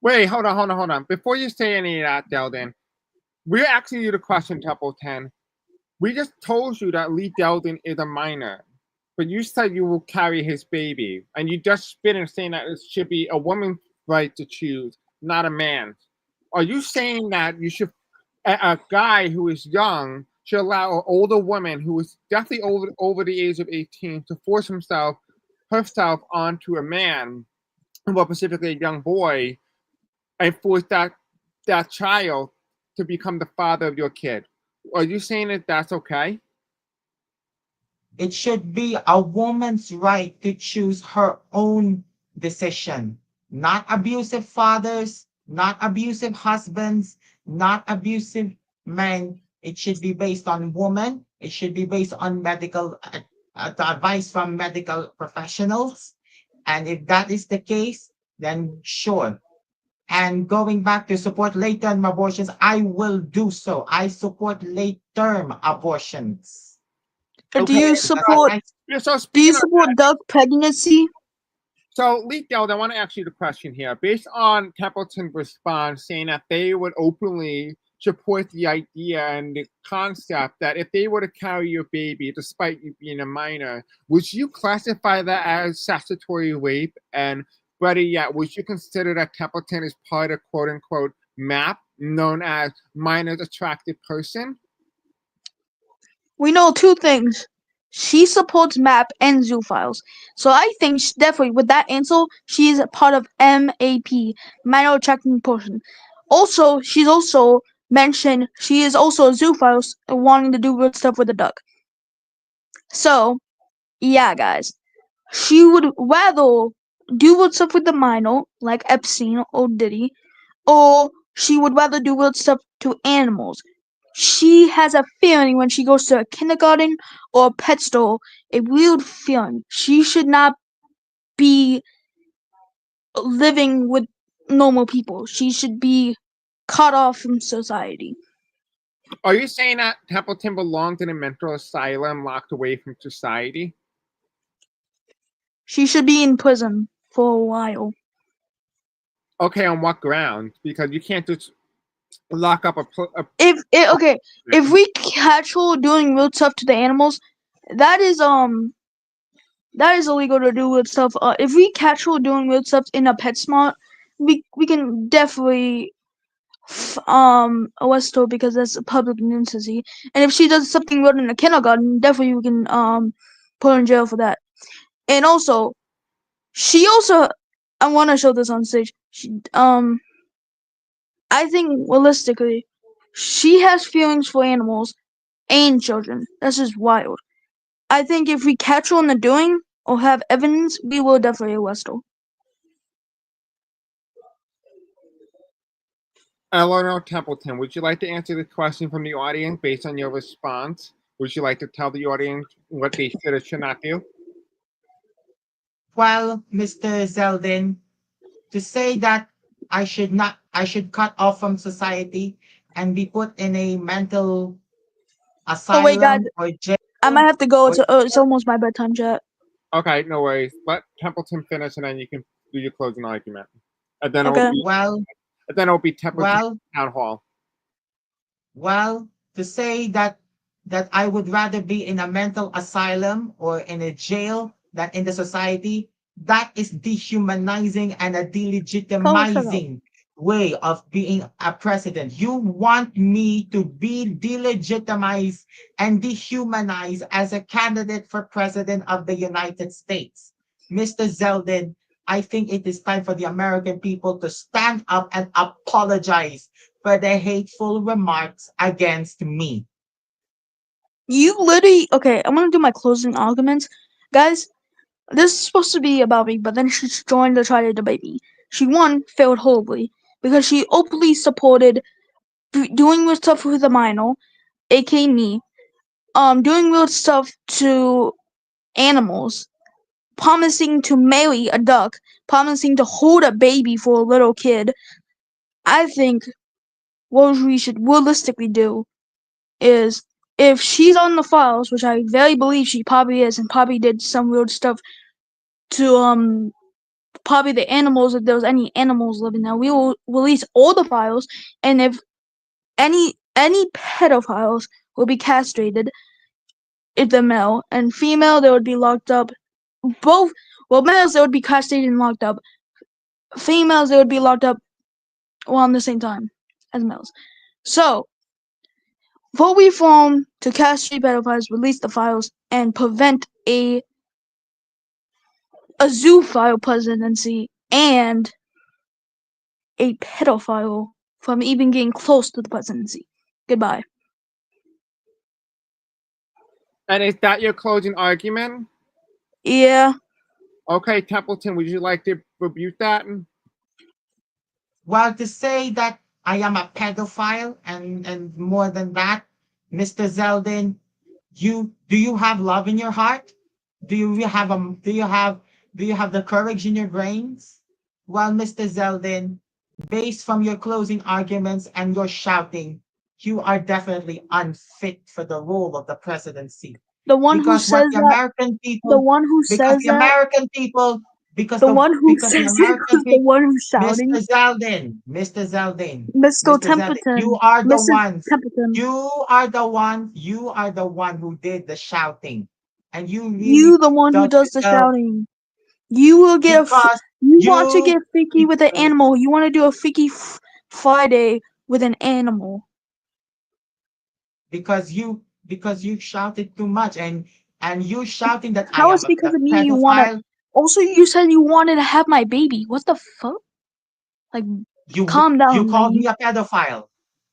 Wait, hold on. Before you say any of that, Zeldin, we're asking you the question, Templeton. We just told you that Lee Zeldin is a minor, but you said you will carry his baby, and you just spit in saying that it should be a woman's right to choose, not a man's. Are you saying that you should a guy who is young should allow an older woman who is definitely over the age of 18 to force herself onto a man, well, specifically a young boy, and force that child to become the father of your kid? Are you saying that that's okay? It should be a woman's right to choose her own decision. Not abusive fathers, not abusive husbands, not abusive men. It should be based on woman. It should be based on medical the advice from medical professionals. And if that is the case, then sure. And going back to support late term abortions, I will do so. I support late term abortions. Do Okay. you Because support? I So Do you speaking of support duck pregnancy? So, Lee Geld, I want to ask you the question here. Based on Templeton's response saying that they would openly support the idea and the concept that if they were to carry your baby, despite you being a minor, would you classify that as statutory rape? And better yet, would you consider that Templeton is part of quote unquote MAP, known as Minors Attracted Person? We know two things. She supports MAP and zoophiles. So I think definitely with that answer, she is a part of MAP, minor attracting person. Also, she's also mentioned she is also a zoophile wanting to do weird stuff with a duck. So, yeah, guys. She would rather do weird stuff with the minor, like Epstein or Diddy, or she would rather do weird stuff to animals. She has a feeling when she goes to a kindergarten or a pet store, a weird feeling. She should not be living with normal people. She should be cut off from society. Are you saying that Templeton belonged in a mental asylum locked away from society? She should be in prison for a while. Okay, on what grounds? Because you can't just lock up a If we catch her doing weird stuff to the animals, that is illegal to do weird stuff. If we catch her doing weird stuff in a PetSmart, we can definitely arrest her because that's a public nuisance. And if she does something weird in a kindergarten, definitely we can put her in jail for that. And also, she also I want to show this on stage. I think realistically, she has feelings for animals and children. That's just wild. I think if we catch her in the doing or have evidence, we will definitely arrest her. Eleanor Templeton, would you like to answer the question from the audience based on your response? Would you like to tell the audience what they should or should not do? Well, Mr. Zeldin, to say that I should cut off from society and be put in a mental Oh wait, guys, asylum or jail. I might have to go. Or, It's almost my bedtime, chat. Okay, no worries. Let Templeton finish, and then you can do your closing argument. And then Okay. it will be Templeton well, Town Hall. well, to say that I would rather be in a mental asylum or in a jail than in the society, that is dehumanizing and a Carl, shut up. delegitimizing way of being a president. You want me to be delegitimized and dehumanized as a candidate for president of the United States. Mr. Zeldin, I think it is time for the American people to stand up and apologize for the hateful remarks against me. You literally okay. I'm gonna do my closing arguments, guys. This is supposed to be about me, but then she joined to try to debate me. She won, failed horribly because she openly supported doing weird stuff with a minor, aka me, doing weird stuff to animals, promising to marry a duck, promising to hold a baby for a little kid. I think what we should realistically do is, if she's on the files, which I very believe she probably is, and probably did some weird stuff to probably the animals, if there was any animals living there, we will release all the files, and if any pedophiles will be castrated, if they're male, and female they would be locked up. Both, well, males they would be castrated and locked up. Females they would be locked up around the same time as males. So, vote reform to castrate pedophiles, release the files, and prevent a zoophile presidency and a pedophile from even getting close to the presidency. Goodbye. And is that your closing argument? Yeah. Okay, Templeton, would you like to rebuke that? Well, to say that I am a pedophile and more than that, Mr. Zeldin, do you have love in your heart? Do you have the courage in your brains? Well, Mr. Zeldin, based from your closing arguments and your shouting, you are definitely unfit for the role of the presidency. The one who Because what says the that, American the people, one who because says the that, American people, the one who because the says it American was the people, one who's Mr. shouting. Zeldin, Mr. Zeldin, Mr. Mr. Zeldin, you Templeton. are the Mr. ones, Templeton. you are the one who did the shouting. And you You really the one who does doesn't the know shouting. You will get because you want to you, get freaky with an because, animal. You want to do a freaky Friday with an animal. because you shouted too much and you shouting that I How am is because the of me you wanna? pedophile. Also, you said you wanted to have my baby. What the fuck? Like, calm You down, called buddy. me a pedophile.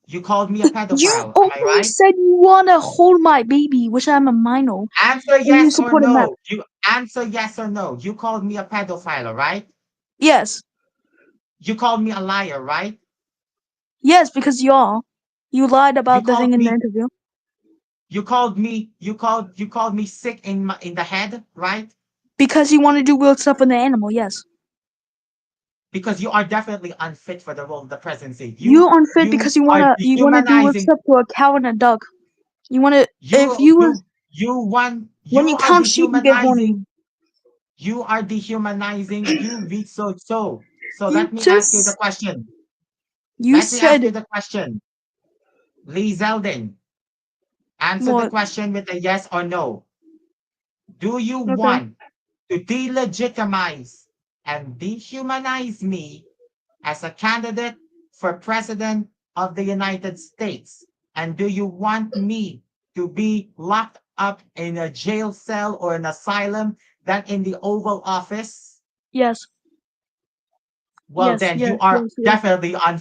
You called me a You pedophile. Am I only right? said you wanna hold my baby, which I'm a minor, Answer and you yes or supported that. no. You answer yes or no. You called me a pedophile, right? Yes, You called me a liar, right? yes, because you lied You about the thing called in the me interview. you called me sick in the head, right? Because you want to do weird stuff with the animal. Yes, Because you are definitely unfit for the role of the presidency. you unfit You because you are wanna do weird dehumanizing. stuff to a cow and a duck. You wanna if You you was you you want when you you are count sheep you get horny. dehumanizing. You are dehumanizing. You read so You let me ask you the just question. you Let me ask said you the question. Lee Zeldin, answer the what? question with a yes or no. Do you Okay. want to delegitimize and dehumanize me as a candidate for president of the United States? And do you want me to be locked up in a jail cell or an asylum than in the Oval Office? Yes. Well, Yes. then Yes. you are Yes. Yes. definitely on.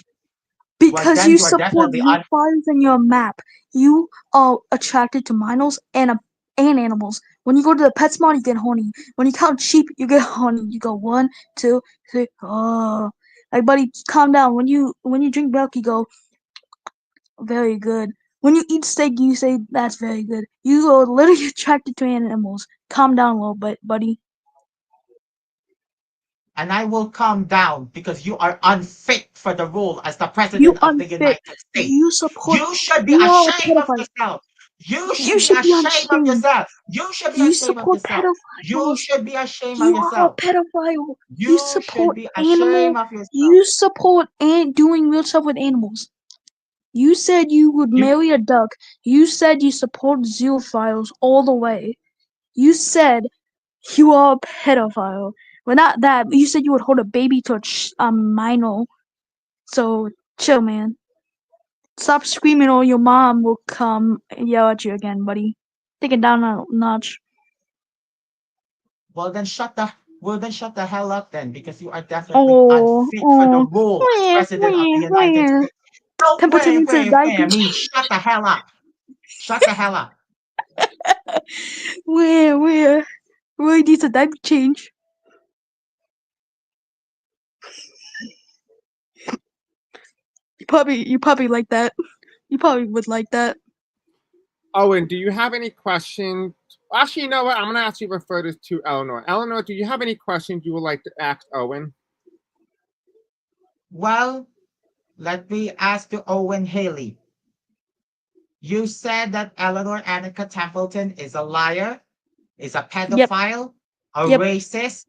Well, Because then you you are support definitely on. zoophilies in your map. You are attracted to minors and animals. When you go to the PetSmart, you get horny. When you count sheep, you get horny. You go 1, 2, 3. Oh, like buddy, calm down. When you drink milk, you go very good. When you eat steak, you say that's very good. You are literally attracted to animals. Calm down a little bit, buddy. And I will calm down because you are unfit for the role as the You president of the unfit. United States. You support. You should be You are a ashamed of pedophile. yourself. You You should be should be ashamed of ashamed. yourself. You should be You ashamed of support yourself. You pedophiles. should be ashamed of You are a yourself. pedophile. You You should support be animal. ashamed of yourself. You support doing weird stuff with animals. You said you would You marry a duck. You said you support zoophiles all the way. You said you are a pedophile. Well, not that. But you said you would hold a baby to a minor. So chill, man. Stop screaming, or your mom will come and yell at you again, buddy. Take it down a notch. well then shut the hell up then because you are definitely Oh, unfit for the oh, role as where, president of the where, United where? States. No Templeton needs his diaper I mean shut the hell up. Shut the hell up. Where? Where needs a diaper change? You probably like that. You probably would like that. Owen, do you have any questions? Actually, you know what? I'm going to actually refer this to Eleanor. Eleanor, do you have any questions you would like to ask Owen? Well, let me ask you, Owen Haley. You said that Eleanor Annika Templeton is a liar, is a Yep, pedophile, a yep, racist,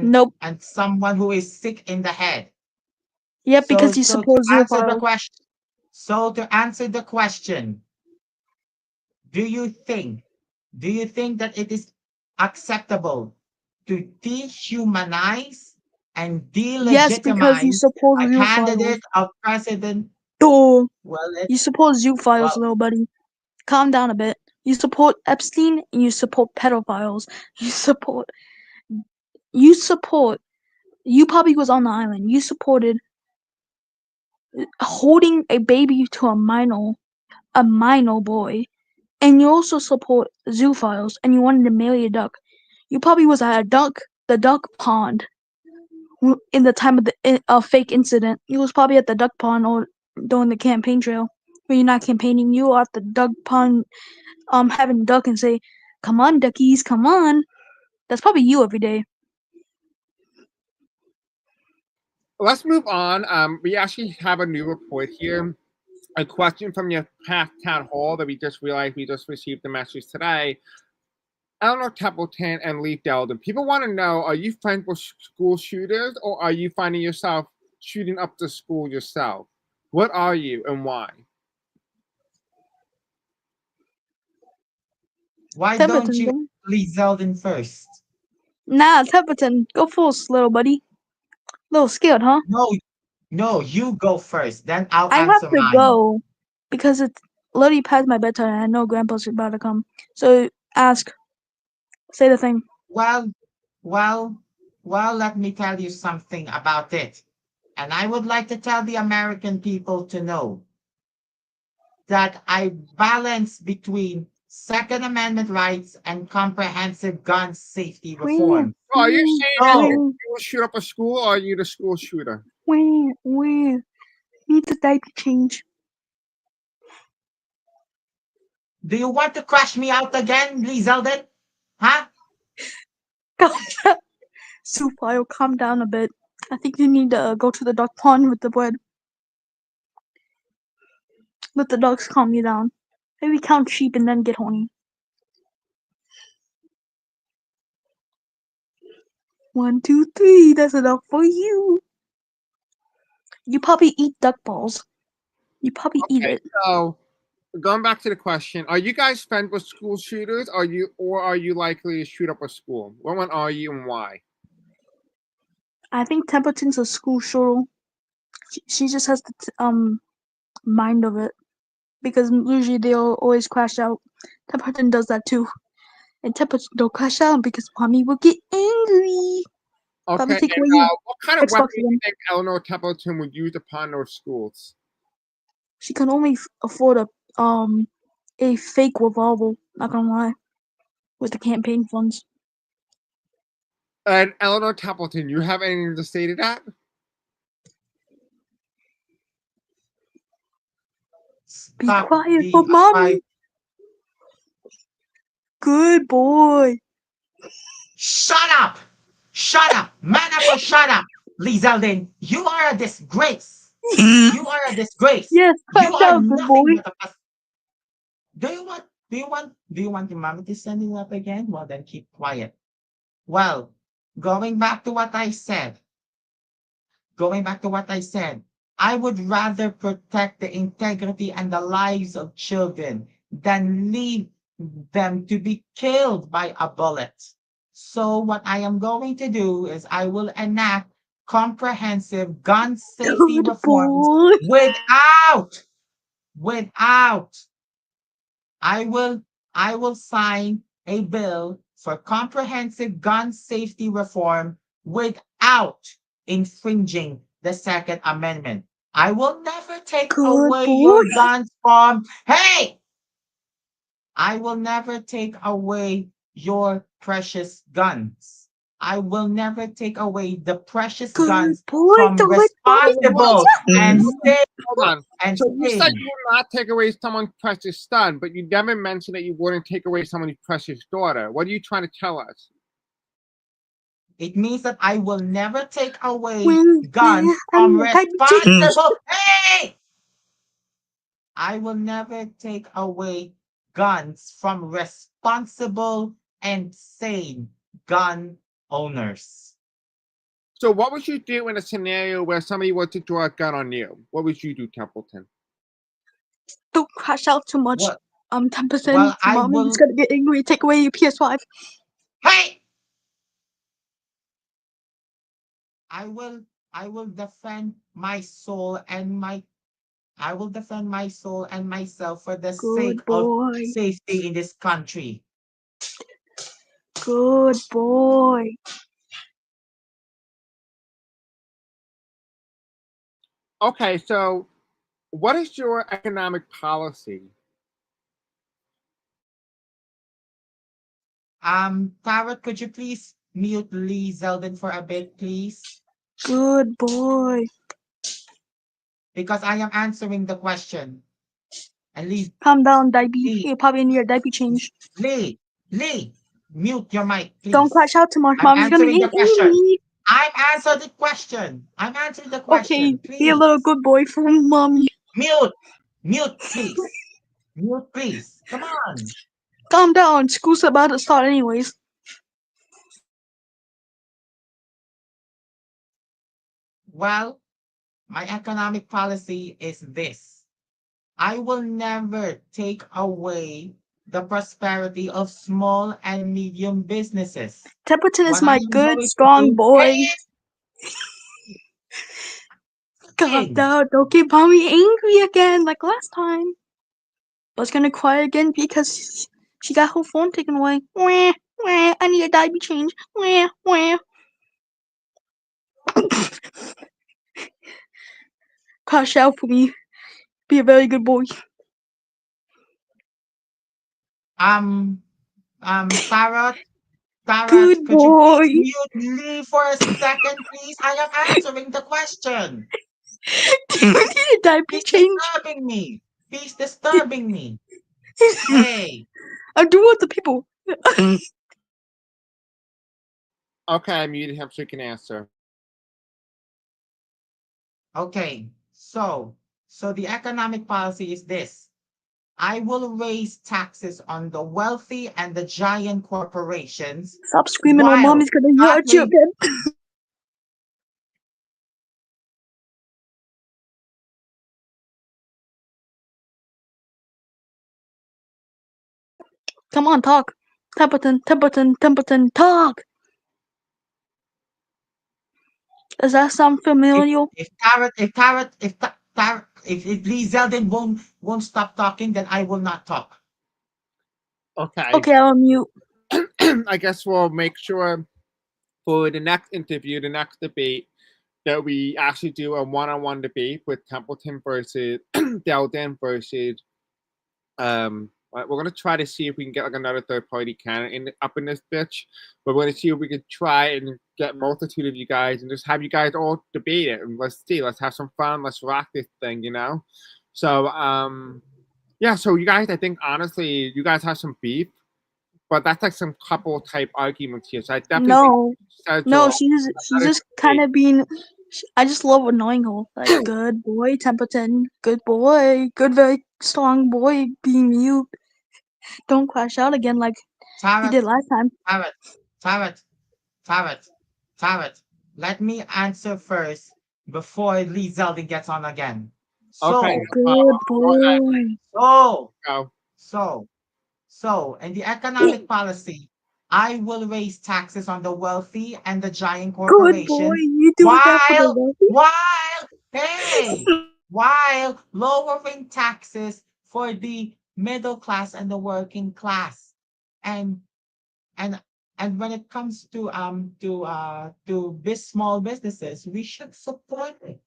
nope, and someone who is sick in the head. yep, because So he so to supports answer the zoophile. question, so to answer the question, do you think do you think that it is acceptable to dehumanize and Yes, because you delegitimize support a zoophiles. candidate of president? Duh. Well, You it's support zoophiles, well, little buddy. Calm down a bit. You support Epstein and you support pedophiles. You support. You support. You probably was on the island. You supported holding a baby to a minor boy, and you also support zoophiles, and you wanted to marry a duck. You probably was at the duck pond in the time of the fake incident. You was probably at the duck pond or during the campaign trail. When you're not campaigning, you are at the duck pond, having duck and say, "Come on, duckies, come on." That's probably you every day. Let's move on. We actually have a new report here. A question from your past town hall that we just realized we just received the message today. Eleanor Templeton and Lee Zeldin. People want to know: are you friends with school shooters, or are you finding yourself shooting up the school yourself? What are you and why? why don't Templeton, you go. leave Zeldin first? Nah, Templeton, go first, little buddy. Little scared, huh? No, no, you go first, then I'll I have answer to mine. go because it's literally past my bedtime and I know Grandpa's about to come. So ask, say the thing. Well, well, well, let me tell you something about it. And I would like to tell the American people to know that I balance between Second Amendment rights and comprehensive gun safety Where, reform. Oh, are you where, saying that So, where, you will shoot up a school, or are you the school shooter? where? Need the diaper change. do you want to crash me out again, Lee Zeldin? Huh? Super, calm down a bit. I think you need to go to the dog pond with the bread. Let the dogs calm you down. Maybe count sheep and then get horny. 1, 2, 3. That's enough for you. You probably eat duck balls. You probably eat Okay, it. so going back to the question: are you guys friends with school shooters? Are you likely to shoot up a school? What one are you and why? I think Templeton's a school shuttle. She just has the mind of it because usually they'll always crash out. Templeton does that too, and Templeton don't crash out because mommy will get angry. Okay, Probably and take away your what kind of weapon Xbox do you again. think Eleanor Templeton would use upon those schools? She can only afford a fake revolver. Not gonna lie, with the campaign funds. And Eleanor Templeton, you have anything to say to that? Be Stop quiet for being a cry. mommy. Good boy. Shut up! Shut up! Man up or shut up! Lee Zeldin, you are a disgrace. You are a disgrace. Yes, You calm are down, good nothing boy. but a. Do you want your mommy to send you up again? Well, then keep quiet. Well, going back to what I said, going back to what I said, I would rather protect the integrity and the lives of children than leave them to be killed by a bullet. So, what I am going to do is I will enact comprehensive gun safety Good reforms boy. without I will I will sign a bill for comprehensive gun safety reform without infringing the Second Amendment. I will never take Good away boy. your guns from Hey, I will never take away your precious guns. I will never take away the precious Good guns boy, from the responsible and safe Hold on. and So you said sane. you would not take away someone's precious son, but you never mentioned that you wouldn't take away someone's precious daughter. What are you trying to tell us? It means that I will never take away When guns I'm from the type of chick. responsible. Hey! I will never take away guns from responsible and sane gun owners. So what would you do in a scenario where somebody were to draw a gun on you? What would you do, Templeton? Don't crash out too much. What? 10%. Well, I Mommy's will. gonna get angry. Take away your PS5. Hey! I will. I will defend my soul and my. I will defend my soul and myself for the sake Good of boy. safety in this country. Good boy. Okay, so what is your economic policy? Tarot, could you please mute Lee Zeldin for a bit, please? Good boy. Because I am answering the question. And Lee, Calm down, Dipey. Lee, You probably need your diaper change. Lee, mute your mic, Don't please. crash out too much. I'm Mommy's gonna answering get the question. angry. I'm answering the question. I'm answering the Okay, question. be a Please. little good boy for mommy. Mute. Mute, please. Mute, please. Come on. Calm down. School's about to start anyways. Well, my economic policy is this. I will never take away the prosperity of small and medium businesses. Templeton is What I my am good, going to strong do boy. Calm is down. Don't get mommy angry again like last time. I was gonna cry again because she got her phone taken away. Wah, wah, I need a diaper change. Wah, wah. Crash out for me. Be a very good boy. Tarot, Good could you boy. please mute Lee for a second, please? I am answering the question. You need a diaper He's change. disturbing me. He's disturbing me. Hey, I'm doing with the people. Okay, I muted him so he can answer. okay. So the economic policy is this. I will raise taxes on the wealthy and the giant corporations Stop screaming or while mommy's gonna yell at you tackling again. Come on, talk. Templeton, talk. Does that sound familiar? if Lee Zeldin won't stop talking, then I will not talk. Okay. Okay, I'll mute. I guess we'll make sure for the next interview, the next debate, that we actually do a one-on-one debate with Templeton versus Zeldin versus we're gonna try to see if we can get like another third party candidate up in this bitch. But we're gonna see if we can try and get multitude of you guys and just have you guys all debate it and let's see, let's have some fun, let's rock this thing, you know. So yeah, so you guys, I think honestly, you guys have some beef, but that's like some couple type arguments here. So I definitely think No, she's just kind of being. I just love annoying her. Like, good boy, Templeton. Good boy. Good, very strong boy. Being mute. Don't crash out again like you did last time. Tarot. Let me answer first before Lee Zeldin gets on again. Okay. Good Go ahead. boy. So, Go. so, so, in the economic policy, I will raise taxes on the wealthy and the giant Good boy. corporations You doing that for the while, wealthy? hey, while lowering taxes for the middle class and the working class. And and and when it comes to small businesses, we should support it.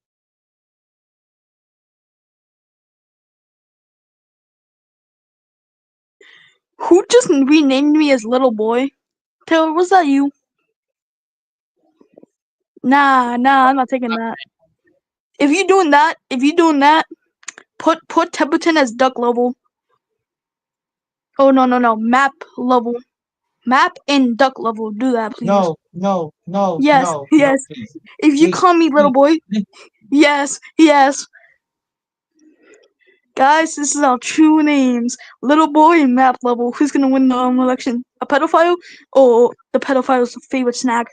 Who just renamed me as little boy? Taylor, was that you? Nah, I'm not taking that. If you're doing that, put Templeton as duck level. Oh no, map level. Map and duck level. Do that, please. No, no, no, Yes, no, no, yes. please. If you Please, call me little please, boy, please. yes. Guys, this is our true names. Little boy and map level. Who's gonna win the election? A pedophile or the pedophile's favorite snack?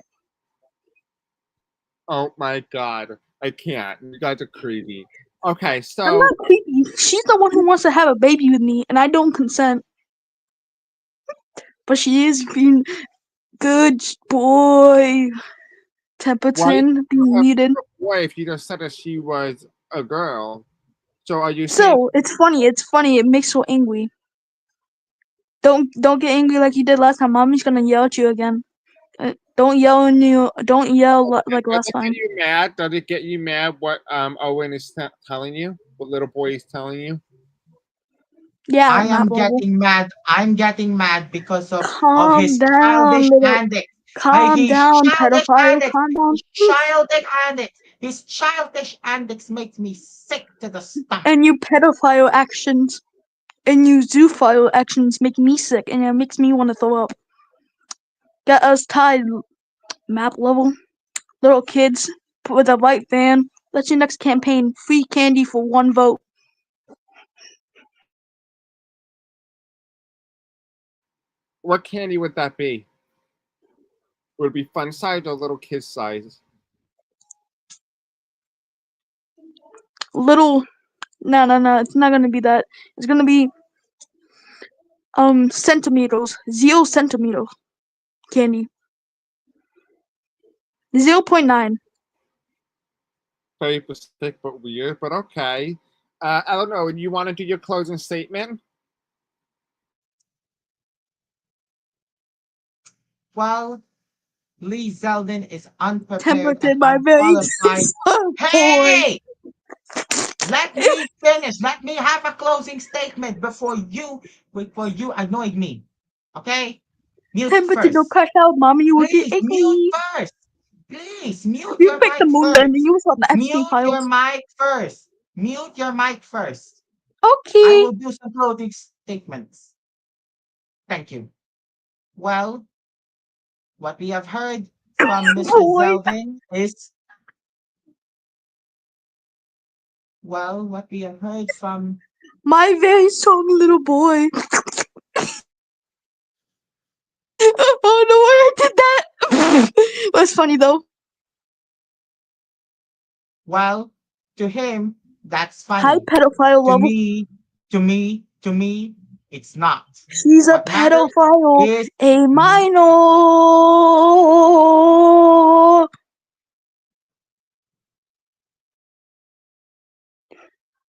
Oh my god. I can't. You guys are crazy. Okay, I'm so not creepy. She's the one who wants to have a baby with me, and I don't consent. But she is being good boy. why did Templeton you being have muted. a boy if you just said that she was a girl? So are you saying So it's funny. It makes her angry. Don't get angry like you did last time. Mommy's gonna yell at you again. Don't yell like does last it get time. you mad? Does it get you mad what Owen is telling you? What little boy is telling you? Yeah, I map am level. getting mad. I'm getting mad because of Calm his down, childish little. antics. Calm His down, childish pedophile. antics. Calm down. His childish antics. His childish antics makes me sick to the stomach. And you pedophile actions and you zoophile actions make me sick, and it makes me want to throw up. Get us tied. Map level. Little kids with a white van. That's your next campaign. Free candy for 1 vote. What candy would that be? Would it be fun size or little kid size? Little. No. It's not gonna be that. It's gonna be centimeters. 0 centimeters candy. 0.9. Very specific but weird, but okay. I don't know. You want to do your closing statement? Well, Lee Zeldin is unprepared and Temperature by very unqualified. boy. Hey! Let me finish. Let me have a closing statement before you annoyed me. Okay? Mute Temperature don't first. crash out, mommy. You will get Please mute angry. first. Please mute You your picked the mic moon first. landing. You was on the Epstein Mute your files. mic first. Mute your mic first. I Okay. will do some closing statements. Thank you. Well, what we have heard from Mr. Boy. Zeldin is what we have heard from My very strong little boy. Oh no, I did that. That's funny though. well, to him, that's High funny. pedophile To level. me, to me, it's not. She's a What matters pedophile. is A mm, minor.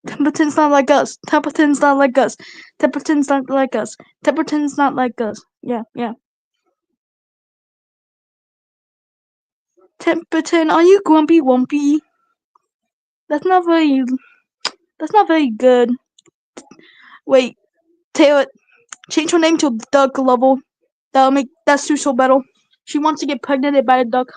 Templeton's not like us. Templeton's not like us. Templeton's not like us. Templeton's not like us. Yeah. Templeton, are you grumpy wumpy? That's not very. That's not very good. Wait, Taylor, change her name to Duck Level. That'll make that suit so better. She wants to get pregnant by a duck.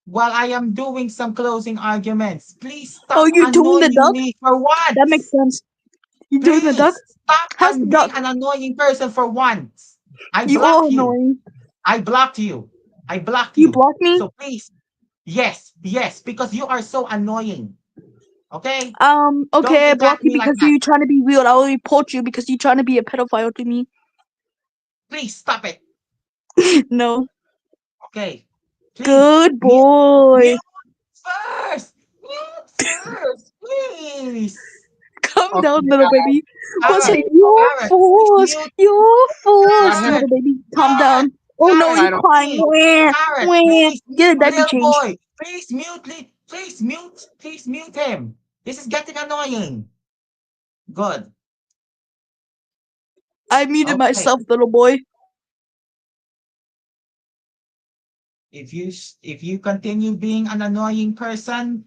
while I am doing some closing arguments. Please Oh, stop you're doing the annoying duck? me for That makes once. sense. You doing the duck? Please stop How's the being duck? an annoying person for once. I You are block you. annoying. I blocked you. I blocked You you. block me? So please, yes, because you are so annoying. Okay? Don't Okay, I block attack you me like because that. you're trying to be weird. I'll report you because you're trying to be a pedophile to me. Please stop it. No. Okay. Please Good mute, boy. mute first. Mute first, please. Calm Okay, down, little baby. What's Parrot, it? Your parrot, please fault. mute. Your fault, let him. Parrot, little baby. Calm parrot, down. Oh no, parrot, you I don't. crying. please. Wah, Parrot, wah. please Get mute a diaper little change. boy. Please mute him. This is getting annoying. Good. I muted Okay. myself, little boy. If you continue being an annoying person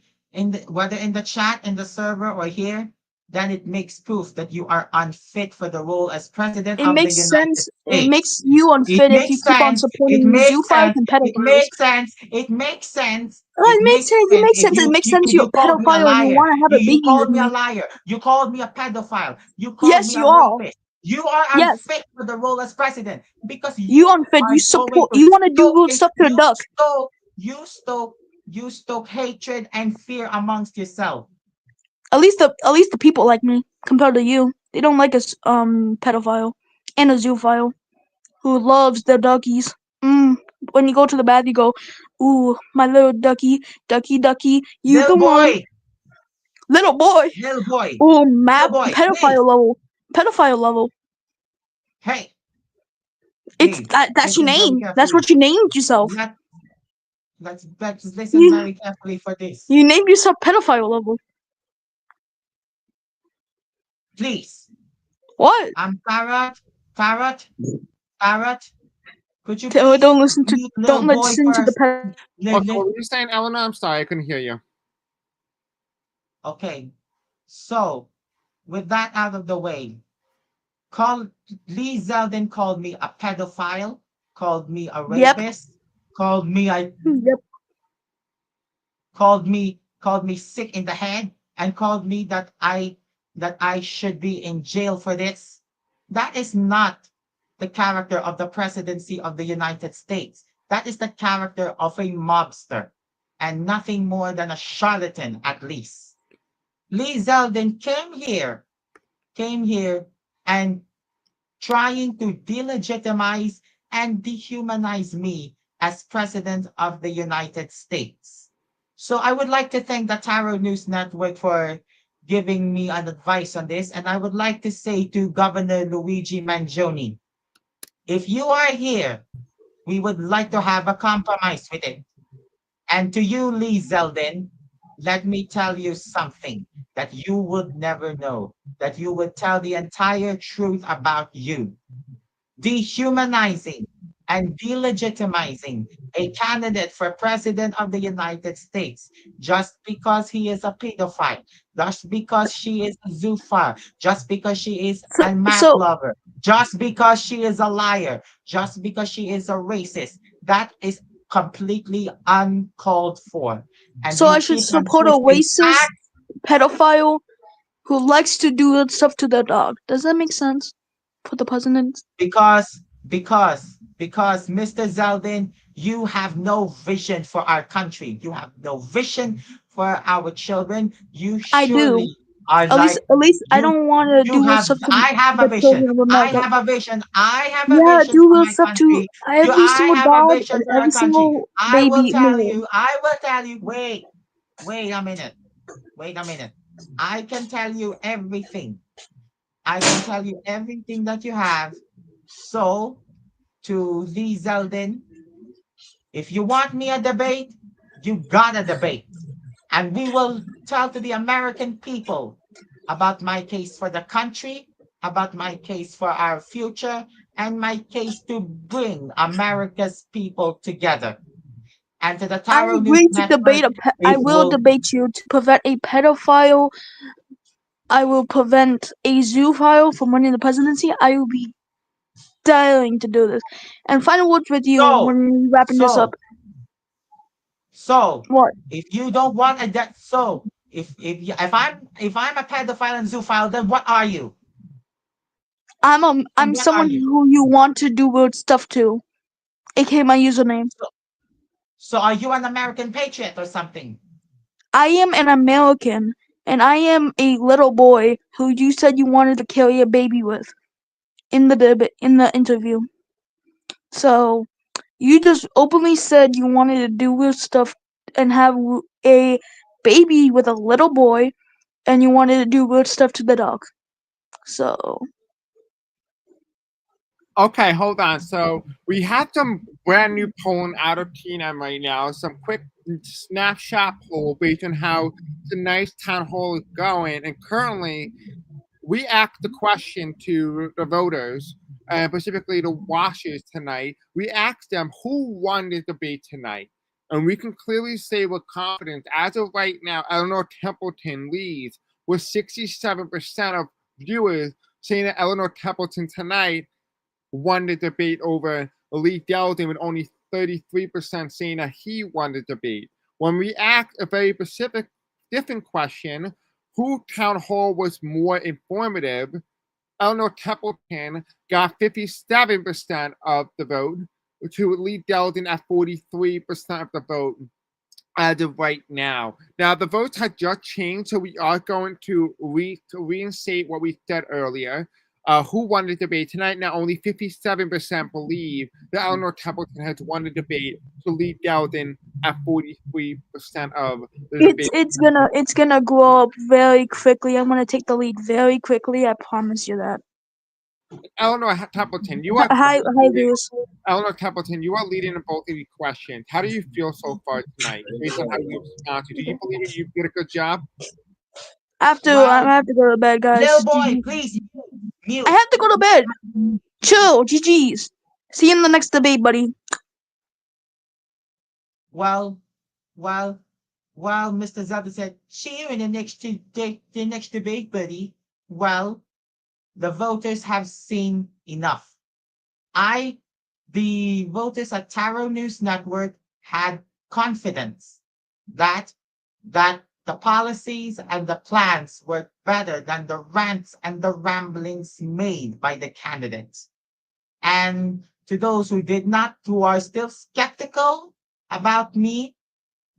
whether in the chat, in the server, or here, then it makes proof that you are unfit for the role as president It of the makes United sense. It States. makes you It unfit if you makes keep on sense. It supporting makes zoophiles sense. and It pedophiles. makes sense. It makes sense. Oh, It it makes makes sense. It sense makes if sense. It makes sense. You're you a called me a pedophile and you liar. want to have a You baby with called me a me. liar. You called me a pedophile. You called Yes, me you a are. rapist. You are Yes, unfit for the role as president because you you unfit. are You going support. to You want to do good stoke stuff to a you duck. stoke you stoke you stoke hatred and fear amongst yourself. At least the people like me compared to you. They don't like a pedophile and a zoophile who loves their duckies. When you go to the bath, you go, "Ooh, my little ducky, ducky, ducky, you Little the one, boy, little boy." little boy, Oh, little map boy, please. pedophile level, pedophile level. Hey, It's please that's your listen very name. That's carefully. what you named yourself. Let let's listen You very carefully for this. you named yourself pedophile level. Please. What? Parrot, parrot, parrot. Could you Don't please listen to mute little don't boy listen to the first? pet. Okay, what were you saying, Eleanor? I'm sorry, I couldn't hear you. Okay. So with that out of the way, call Lee Zeldin called me a pedophile, called me a Yep. rapist, called me I Yep. called me sick in the head, and called me that I should be in jail for this. That is not the character of the presidency of the United States. That is the character of a mobster and nothing more than a charlatan at least. Lee Zeldin came here and trying to delegitimize and dehumanize me as president of the United States. So I would like to thank the Taro News Network for giving me an advice on this. And I would like to say to Governor Luigi Mangione, if you are here, we would like to have a compromise with it. And to you, Lee Zeldin, let me tell you something that you would never know, that you would tell the entire truth about you. Dehumanizing and delegitimizing a candidate for president of the United States just because he is a pedophile, just because she is a zoophile, just because she is So a map so lover, just because she is a liar, just because she is a racist. That is completely uncalled for. And so you I should keep on support a twisting racist facts pedophile who likes to do good stuff to their dog. Does that make sense for the president? because Mr. Zeldin, you have no vision for our country. You have no vision for our children. You I do. surely are At least like at least I you don't want to you do good have stuff to I have a the vision. children of I America. have a vision. I have a Yeah, vision do for good my stuff to country. every I single have a dog vision and for our every country. single baby in the world. I will tell you. Wait a minute. Wait a minute. I can tell you everything. I can tell you everything that you have. So to Lee Zeldin, if you want me a debate, you got a debate. And we will tell to the American people about my case for the country, about my case for our future, and my case to bring America's people together. And to the I Taro News agree to debate Network, I it will will debate you to prevent a pedophile. I will prevent a zoophile from winning the presidency. I will be dying to do this. And final words with you so when we're wrapping this up. so so What? if you don't want a debt, so if I'm a pedophile and zoophile, then what are you? Then I'm what are someone you? who you want to do weird stuff to, aka my username. So, so are you an American patriot or something? I am an American, and I am a little boy who you said you wanted to carry a baby with in the interview. So you just openly said you wanted to do weird stuff and have a baby with a little boy, and you wanted to do weird stuff to the dog. So Okay, hold on. So we have some brand new polling out of TNM right now. Some quick snapshot poll based on how tonight's town hall is going. And currently, we asked the question to the voters, specifically the watchers tonight. We asked them who won the debate tonight. And we can clearly say with confidence, as of right now, Eleanor Templeton leads with 67% of viewers saying that Eleanor Templeton tonight won the debate over Lee Zeldin, with only 33% saying that he won the debate. When we ask a very specific, different question, who town hall was more informative, Eleanor Templeton got 57% of the vote, to Lee Zeldin at 43% of the vote as of right now. Now, the votes have just changed, so we are going to reinstate what we said earlier. Who won the debate tonight? Now, only 57% believe that Eleanor Templeton has won the debate, to Lee Zeldin at 43% of the debate. It's gonna grow up very quickly. I'm gonna take the lead very quickly. I promise you that. Eleanor Templeton, you are Hi, Lewis. Eleanor Templeton, you are leading in both of these questions. How do you feel so far tonight, based on how you responded? Do you believe that you did a good job? I have to go to bed, guys. Little boy, GG. please mute. I have to go to bed. Chill. GG's. See you in the next debate, buddy. Well, while Mr. Zeldin said, "See you in the next debate, buddy." Well, the voters have seen enough. The voters at Taro News Network had confidence that the policies and the plans were better than the rants and the ramblings made by the candidates. And to those who are still skeptical about me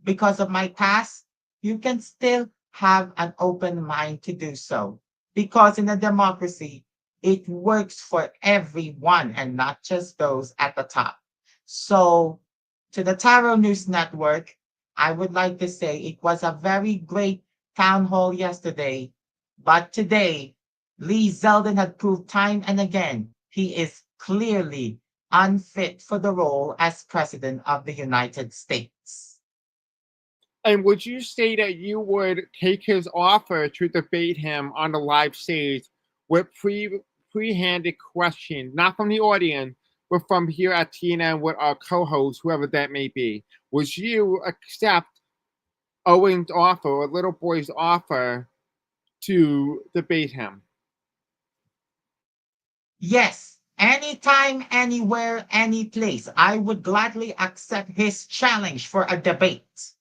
because of my past, you can still have an open mind to do so. Because in a democracy, it works for everyone and not just those at the top. So, to the Taro News Network, I would like to say it was a very great town hall yesterday, but today, Lee Zeldin had proved time and again he is clearly unfit for the role as President of the United States. And would you say that you would take his offer to debate him on the live stage with pre-handed questions, not from the audience, but from here at TNN with our co-host, whoever that may be? Would you accept Owen's offer, or Little Boy's offer, to debate him? Yes, anytime, anywhere, any place, I would gladly accept his challenge for a debate.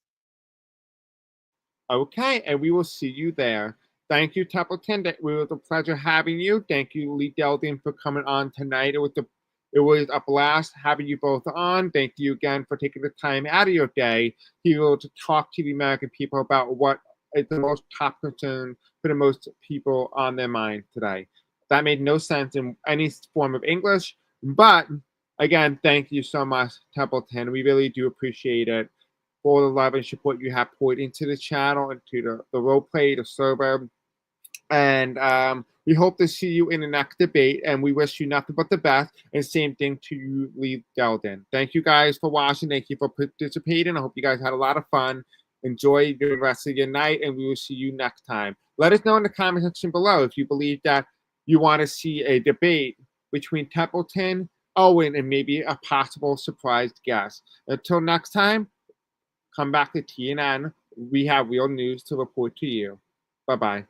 Okay, and we will see you there. Thank you, Templeton. It was a pleasure having you. Thank you, Lee Zeldin, for coming on tonight. It was a blast having you both on. Thank you again for taking the time out of your day to be able to talk to the American people about what is the most top concern for the most people on their mind today. That made no sense in any form of English, but again, thank you so much, Templeton. We really do appreciate it for the love and support you have poured into the channel, into the role play, the server. And we hope to see you in the next debate, and we wish you nothing but the best. And same thing to you, Lee Zeldin. Thank you guys for watching. Thank you for participating. I hope you guys had a lot of fun. Enjoy the rest of your night, and we will see you next time. Let us know in the comment section below if you believe that you want to see a debate between Templeton, Owen, and maybe a possible surprise guest. Until next time, come back to TNN. We have real news to report to you. Bye-bye.